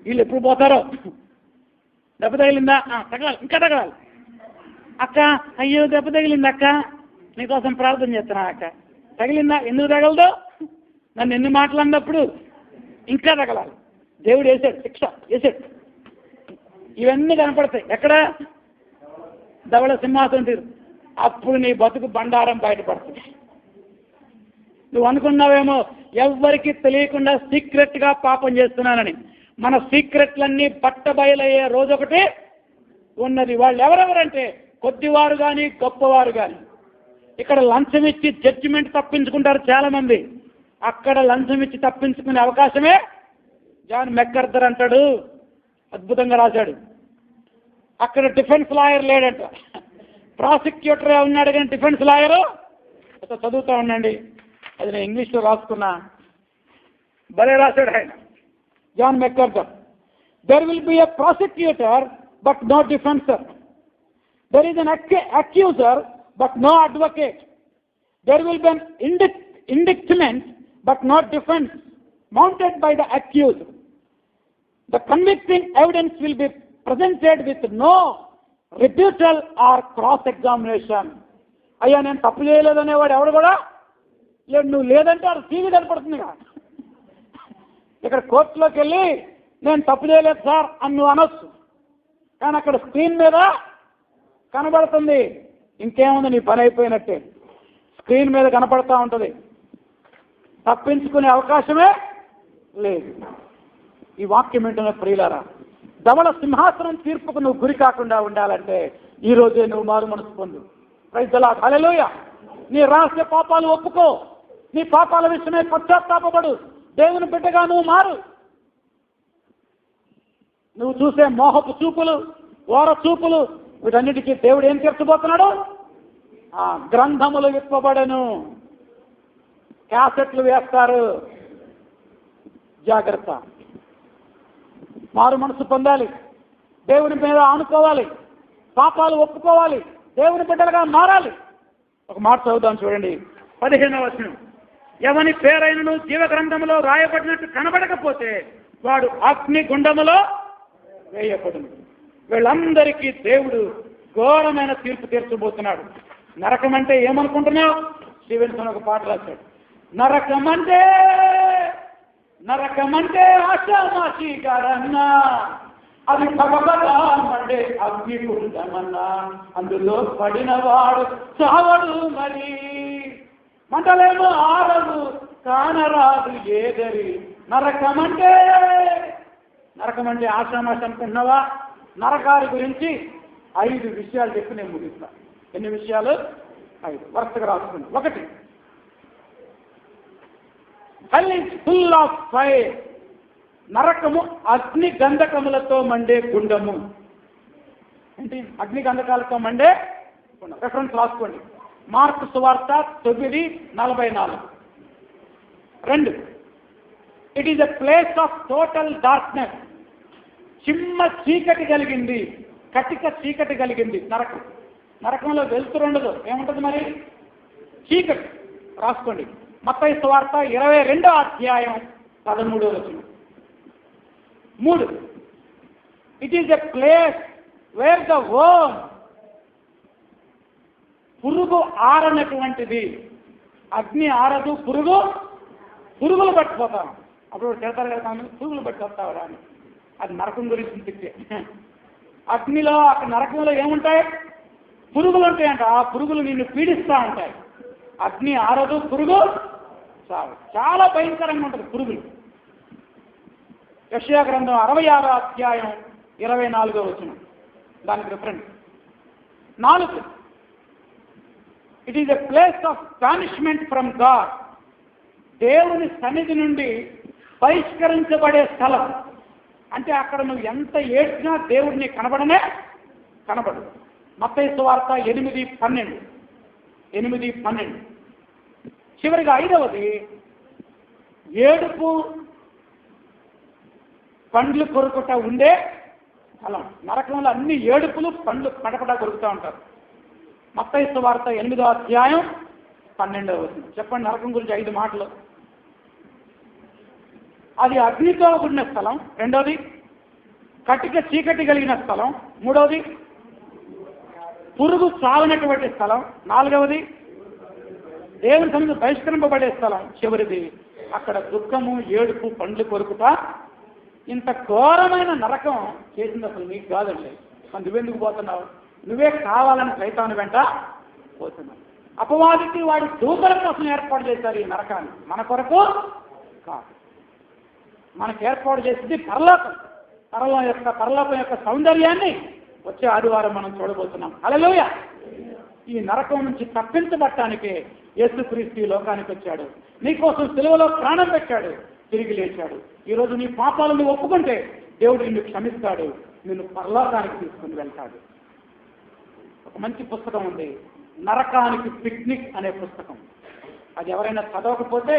వీళ్ళు ఎప్పుడు పోతారో, దెబ్బ తగిలిందా, తగలాలి, ఇంకా తగలాలి. అక్క అయ్యో దెబ్బ తగిలింది అక్క, నీకోసం ప్రార్థన చేస్తున్నా అక్క. తగిలిందా, ఎందుకు తగలదు? నన్ను ఎన్ని మాటలు అన్నప్పుడు ఇంకా తగలాలి. దేవుడు వేసాడు, శిక్ష వేసాడు. ఇవన్నీ కనపడతాయి. ఎక్కడ? ధవళ సింహాసనం తీరు. అప్పుడు నీ బతుకు బండారం బయటపడుతుంది. నువ్వు అనుకున్నావేమో ఎవ్వరికి తెలియకుండా సీక్రెట్గా పాపం చేస్తున్నానని. మన సీక్రెట్లన్నీ బట్టబయలయ్యే రోజు ఒకటి ఉన్నది. వాళ్ళు ఎవరెవరంటే కొద్దివారు కానీ గొప్పవారు కానీ. ఇక్కడ లంచం ఇచ్చి జడ్జిమెంట్ తప్పించుకుంటారు చాలామంది. అక్కడ లంచం ఇచ్చి తప్పించుకునే అవకాశమే జాన్ మెక్కర్థర్ అంటాడు, అద్భుతంగా రాశాడు. అక్కడ డిఫెన్స్ లాయర్ లేడంట, ప్రాసిక్యూటరే ఉన్నాడు. కానీ డిఫెన్స్ లాయరు చదువుతూ ఉండండి, అది నేను ఇంగ్లీష్లో రాసుకున్నా, భలే రాశాడు ఆయన, John MacArthur. There will be a prosecutor but no defender. There is an accuser but no advocate. There will be an indictment but not defense mounted by the accused. The convicting evidence will be presented with no rebuttal or cross examination. అయ్యా నేను తప్పు చేయలేదనేవాడు ఎవడు కూడా లేడు. నువ్వు లేదంటే అది TV కనపడుతుంది. ఇక్కడ కోర్టులోకి వెళ్ళి నేను తప్పు చేయలేదు సార్ అని నువ్వు అనొచ్చు. కానీ అక్కడ స్క్రీన్ మీద కనబడుతుంది. ఇంకేముంది, నీ పని అయిపోయినట్టే. స్క్రీన్ మీద కనపడతా ఉంటుంది. తప్పించుకునే అవకాశమే లేదు. ఈ వాక్యం ఏంటనే ప్రియులారా, ధవళ సింహాసనం తీర్పుకు నువ్వు గురి కాకుండా ఉండాలంటే ఈ రోజే నువ్వు మారు మనసు పొందు. ప్రైజ్ ది లార్డ్, హల్లెలూయా. నీ రహస్య పాపాలు ఒప్పుకో, నీ పాపాల విషయమై పశ్చాత్తాపపడు, దేవుని బిడ్డగా నువ్వు మారు. నువ్వు చూసే మోహపు చూపులు, ఓర చూపులు, వీటన్నిటికీ దేవుడు ఏం తీర్చబోతున్నాడు? గ్రంథములు విప్పబడను, క్యాసెట్లు వేస్తారు. జాగ్రత్త. మారు మనసు పొందాలి, దేవుని మీద ఆనుకోవాలి, పాపాలు ఒప్పుకోవాలి, దేవుని బిడ్డలుగా మారాలి. ఒక మాట చదువుదాం చూడండి, 15వ వచనం. ఎవని పేరైనను జీవ గ్రంథములో రాయబడినట్టు కనబడకపోతే వాడు అగ్ని గుండములో వేయబడును. వీళ్ళందరికీ దేవుడు ఘోరమైన తీర్పు తీర్చబోతున్నాడు. నరకం అంటే ఏమనుకుంటున్నావు? స్టీవెన్సన్ ఒక పాట రాశాడు, నరకమంటే ఆశామాషి గారన్నా, అది భగవదామంటే అగ్ని గుండమన్నా, అందులో పడినవాడు చావడు మరి, మంటలేమో ఆరదు కానరాదు ఏదరి. నరకమంటే ఆశామాషి అనుకుంటున్నావా? నరకారి గురించి 5 విషయాలు చెప్పి నేను ముగిస్తా. ఎన్ని విషయాలు? 5 వరుసగా రాసుకున్నాను. 1, హెల్ ఈజ్ ఫుల్ ఆఫ్ ఫైర్. నరకము అగ్ని గంధకములతో మండే గుండము. ఏంటి? అగ్ని గంధకాలతో మండే గుండం. రెఫరెన్స్ రాసుకోండి, మార్కు సువార్త 9:44. 2, it is a place of total darkness. చిమ్మ చీకటి కలిగింది, కటిక చీకటి కలిగింది నరకం. నరకంలో వెలుతురు ఉండదు, ఏముంటుంది మరి? చీకటి. రాసుకోండి, మత్తయి సువార్త 22:13. 3. It is a place where the worm, పురుగు ఆరనటువంటిది. అగ్ని ఆరదు, పురుగులు పట్టిపోతాం. అప్పుడు తిడతారు కదా, పురుగులు పట్టుకొస్తావరా అని. అది నరకం గురించి తిట్టే. అగ్నిలో అక్కడ నరకంలో ఏముంటాయి? పురుగులు ఉంటాయంట. ఆ పురుగులు నిన్ను పీడిస్తూ ఉంటాయి. అగ్ని ఆరదు, పురుగు చావు. చాలా భయంకరంగా ఉంటుంది పురుగులు. యెషయా గ్రంథం 66:24 దానికి reference. 4. It is a place of punishment from God, దేవుని సన్నిధి నుండి బహిష్కరించబడే స్థలం. అంటే అక్కడ నువ్వు ఎంత ఏడ్చినా దేవుడిని కనబడు. మత్తయి సువార్త 8:12. చివరిగా 5వది, ఏడుపు పండ్లు కొరుకుట ఉండే స్థలం. నరకంలో అన్ని ఏడుపులు, పండ్లు పడపడా కొరుకుతూ ఉంటారు. మత్తయి సువార్త 8:12. చెప్పండి నరకం గురించి 5 మాటలు. అది అగ్నితో కూడిన స్థలం. 2వది కటిక చీకటి కలిగిన స్థలం. 3వది పురుగు చావనటువంటి స్థలం. 4వది దేవుని సన్నిధిలో బహిష్కరింపబడే స్థలం. చివరిది అక్కడ దుఃఖము, ఏడుపు, పండ్లు కొరుకుతా. ఇంత ఘోరమైన నరకం చేసింది అసలు నీకు కాదండి. నువ్వెందుకు పోతున్నావు? నువ్వే కావాలని సైతాను వెంట పోతున్నావు. అపవాదికి వాడి దూతల కోసం ఏర్పాటు చేశారు ఈ నరకాన్ని, మన కొరకు కాదు. మనకు ఏర్పాటు చేసింది పరలోకం యొక్క సౌందర్యాన్ని వచ్చే ఆదివారం మనం చూడబోతున్నాం. హల్లెలూయా. ఈ నరకం నుంచి తప్పించబట్టానికే యేసుక్రీస్తు ఈ లోకానికి వచ్చాడు. నీకోసం సిలువలో ప్రాణం పెట్టాడు, తిరిగి లేచాడు. ఈరోజు నీ పాపాలను ఒప్పుకుంటే దేవుడు నిన్ను క్షమిస్తాడు, నిన్ను పరలోకానికి తీసుకుని వెళ్తాడు. ఒక మంచి పుస్తకం ఉంది, నరకానికి పిక్నిక్ అనే పుస్తకం. అది ఎవరైనా చదవకపోతే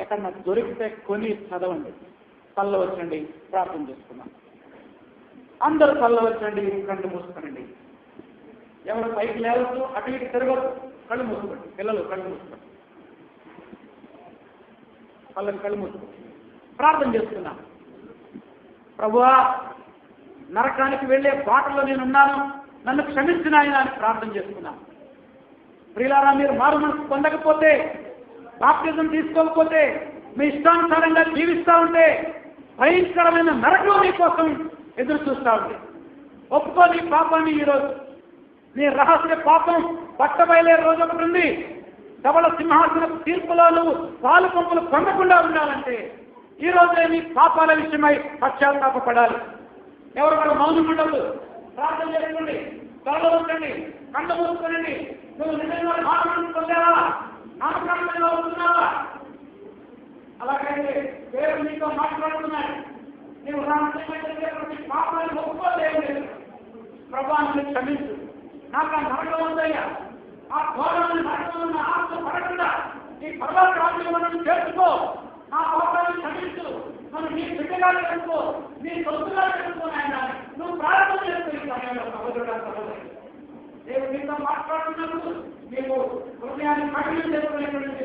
ఎక్కడన్నా దొరికితే కొని చదవండి. కళ్ళు వచ్చండి, ప్రార్థన చేసుకున్నాం. అందరూ కళ్ళు వచ్చండి, కళ్ళు మూసుకోనండి. ఎవరు పైకి లేవచ్చు, అటు ఇటు తిరగదు, కళ్ళు మూసుకోండి. పిల్లలు కళ్ళు మూసుకోండి, కళ్ళు మూసుకోండి. ప్రార్థన చేసుకున్నాం. ప్రభువా, నరకానికి వెళ్ళే బాటలో నేనున్నాను, నన్ను క్షమించిన ఆయన అని ప్రార్థన చేసుకున్నాను. ప్రియులారా, మీరు మారు మనసు పొందకపోతే, బాప్టిజం తీసుకోకపోతే, మీ ఇష్టానుసారంగా జీవిస్తూ ఉంటే భయంకరమైన నరకం మీకోసం ఎదురు చూస్తూ ఉంది. ఒప్పుకో నీ పాపాన్ని. ఈరోజు నీ రహస్య పాపం పట్టబయలే రోజు ఒకటి ఉంది. ధవళ సింహాసన తీర్పులో నువ్వు పాలు పంపులు పొందకుండా ఉండాలంటే ఈ రోజే నీ పాపాల విషయమై పశ్చాత్తాపడాలి. ఎవరు కూడా మౌనం ఉండదు. ప్రార్థన చేసుకోండి, కళ్ళు ఉంచండి, కళ్ళు మూసుకోనండి. నువ్వు నిజంగా మాట్లాడుతూ పొందావా? నామకాంతంగా ఉంటున్నావా? అలాగైతే దేవుడు నీతో మాట్లాడుతున్నాడు. నీవు ప్రతి పాపాన్ని ఒప్పుకోలేదు. ప్రభావాన్ని క్షమించు. నాకు ఆ నరకం ఉందయ్యా, ఆ ఘోరమైన నరకం ఉన్న ఆశ పడకుండా నీ పర్వత రాజ్యం చేర్చుకో. నా పాపాన్ని క్షమించు. నన్ను నీ బిడ్డగా చేసుకో, నీ సొంతగా చేసుకోనాయన. నువ్వు ప్రార్థన చేసుకో. ఈ సమయంలో సహోదరుడు, దేవుడు నీతో మాట్లాడుతున్నప్పుడు నీవు హృదయాన్ని కఠినం చేసుకునేటువంటి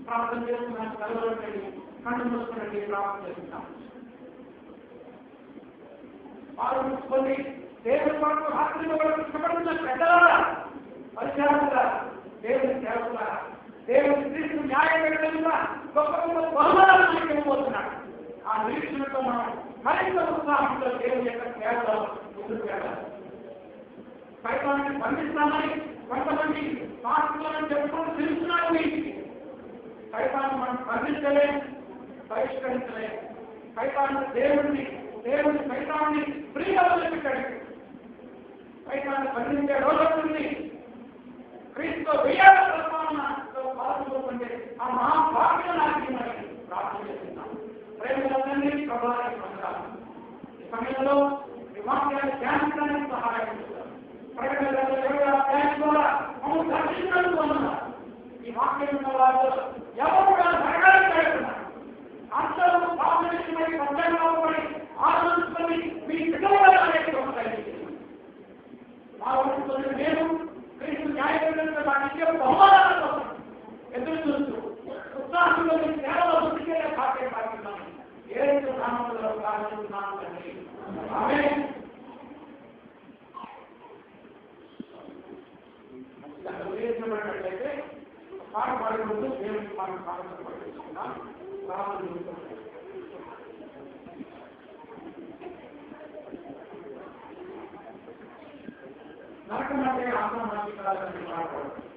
ప్రార్థన చేస్తున్నాను. కలవరండి, కళ్ళు మూసుకునండి, ప్రార్థన చేస్తున్నాం. వారు మూసుకొని దేవుని కొరకు రాత్రి వరకు ఇష్టపడుతున్న పెద్దలారా, పరిచారులుగా, దేవుని సేవకులారా, దేవుని క్రీస్తు న్యాయవేడుగా గొప్ప గొప్ప బహుమానాలు మనకి ఇవ్వబోతున్నాడు. ఆ నిరీక్షణతో మనం మరింత ఉత్సాహంతో దేవుని యొక్క సేవలో ముందుకు వెళ్ళాలి. సైతాన్ని బంధిస్తామని కొంతమంది పాఠకులను చెప్పుకొని తెలుస్తున్నారు. సైతాన్ని మనం బంధించలేము, బహిష్కరించలేము. సైతాన్ని దేవుని సైతాన్ని ప్రియంగా పెట్టాడు. సైతాన్ని బంధించే రోజు వస్తుంది. క్రీస్తు వెయ్యాల ప్రస్తావనతో పాల్గొంటే ఆ మహాభాగ్యం నాకు ప్రార్థన చేస్తున్నాం. ప్రేమలందరినీ ప్రభావాన్ని పొందాలి. ఈ సమయంలో ఈ వాక్యాన్ని ధ్యానించడానికి సహాయం చేస్తారు. ప్రకటన ద్వారా మమ్మల్ని దర్శించడానికి పొందాలి. ఈ వాక్యం ఉన్న వాళ్ళు ఎవరు కూడా సరకారం చేస్తున్నారు. అందరూ పాపమై పచ్చడి ఆనందించుకొని మీ పిల్లలుగా నేను క్రీస్తు న్యాయపరంగా దానికి బహుమానాల కోసం ఎదురు చూస్తున్నాను. నామములో ప్రార్థిస్తున్నాను తండ్రి. ఆమేన్. ఉద్దేశించినట్లయితే పాట పాడుకుంటూ దేవునికి మనం ప్రార్థిస్తున్నాం. నరకమంటే ఆత్మహత్యాలని పాడతారు.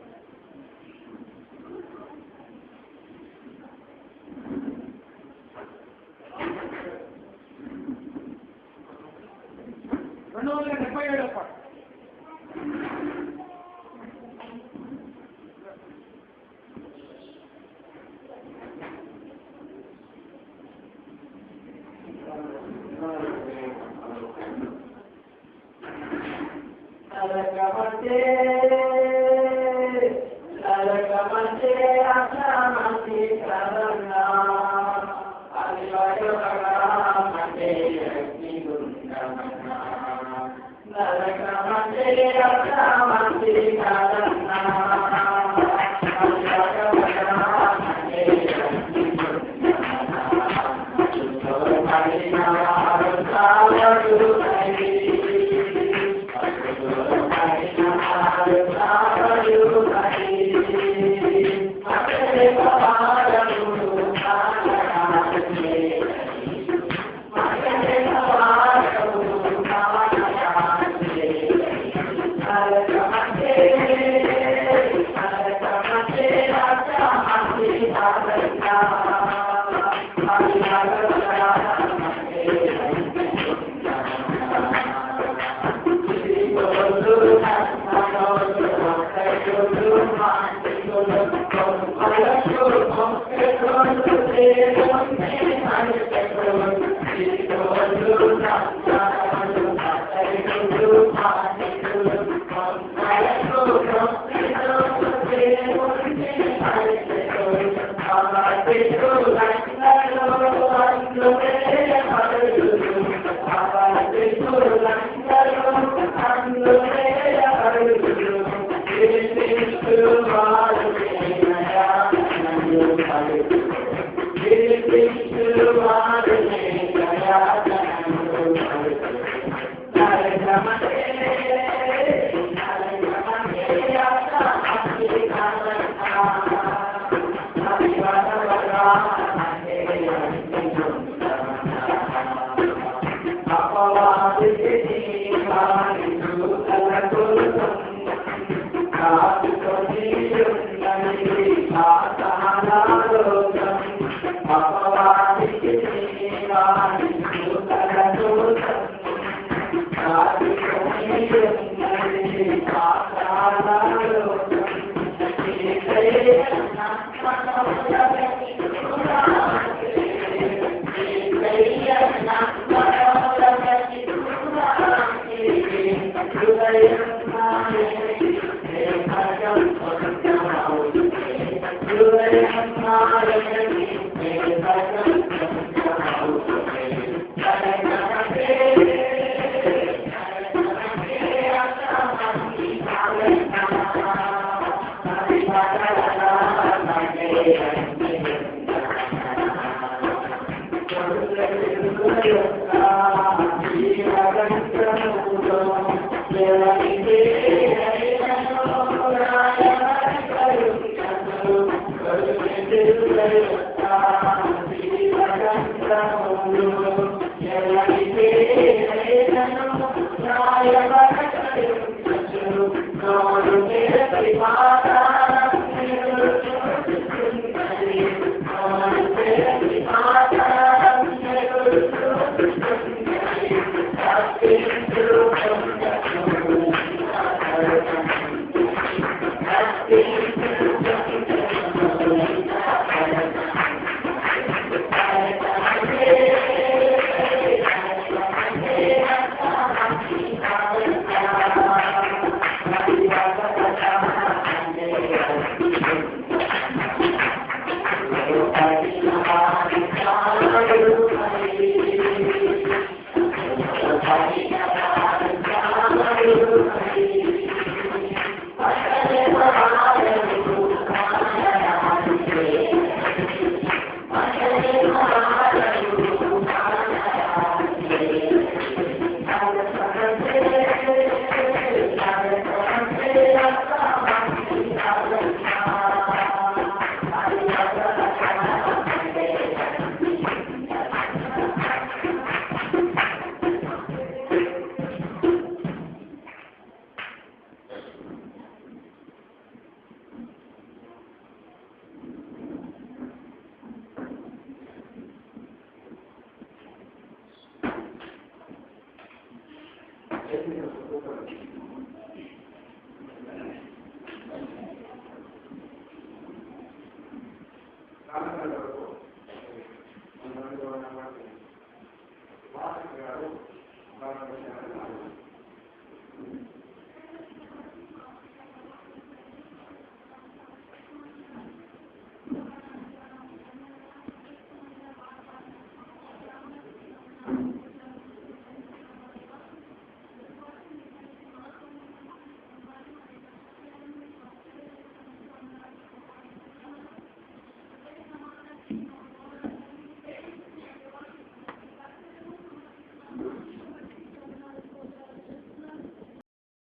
పాట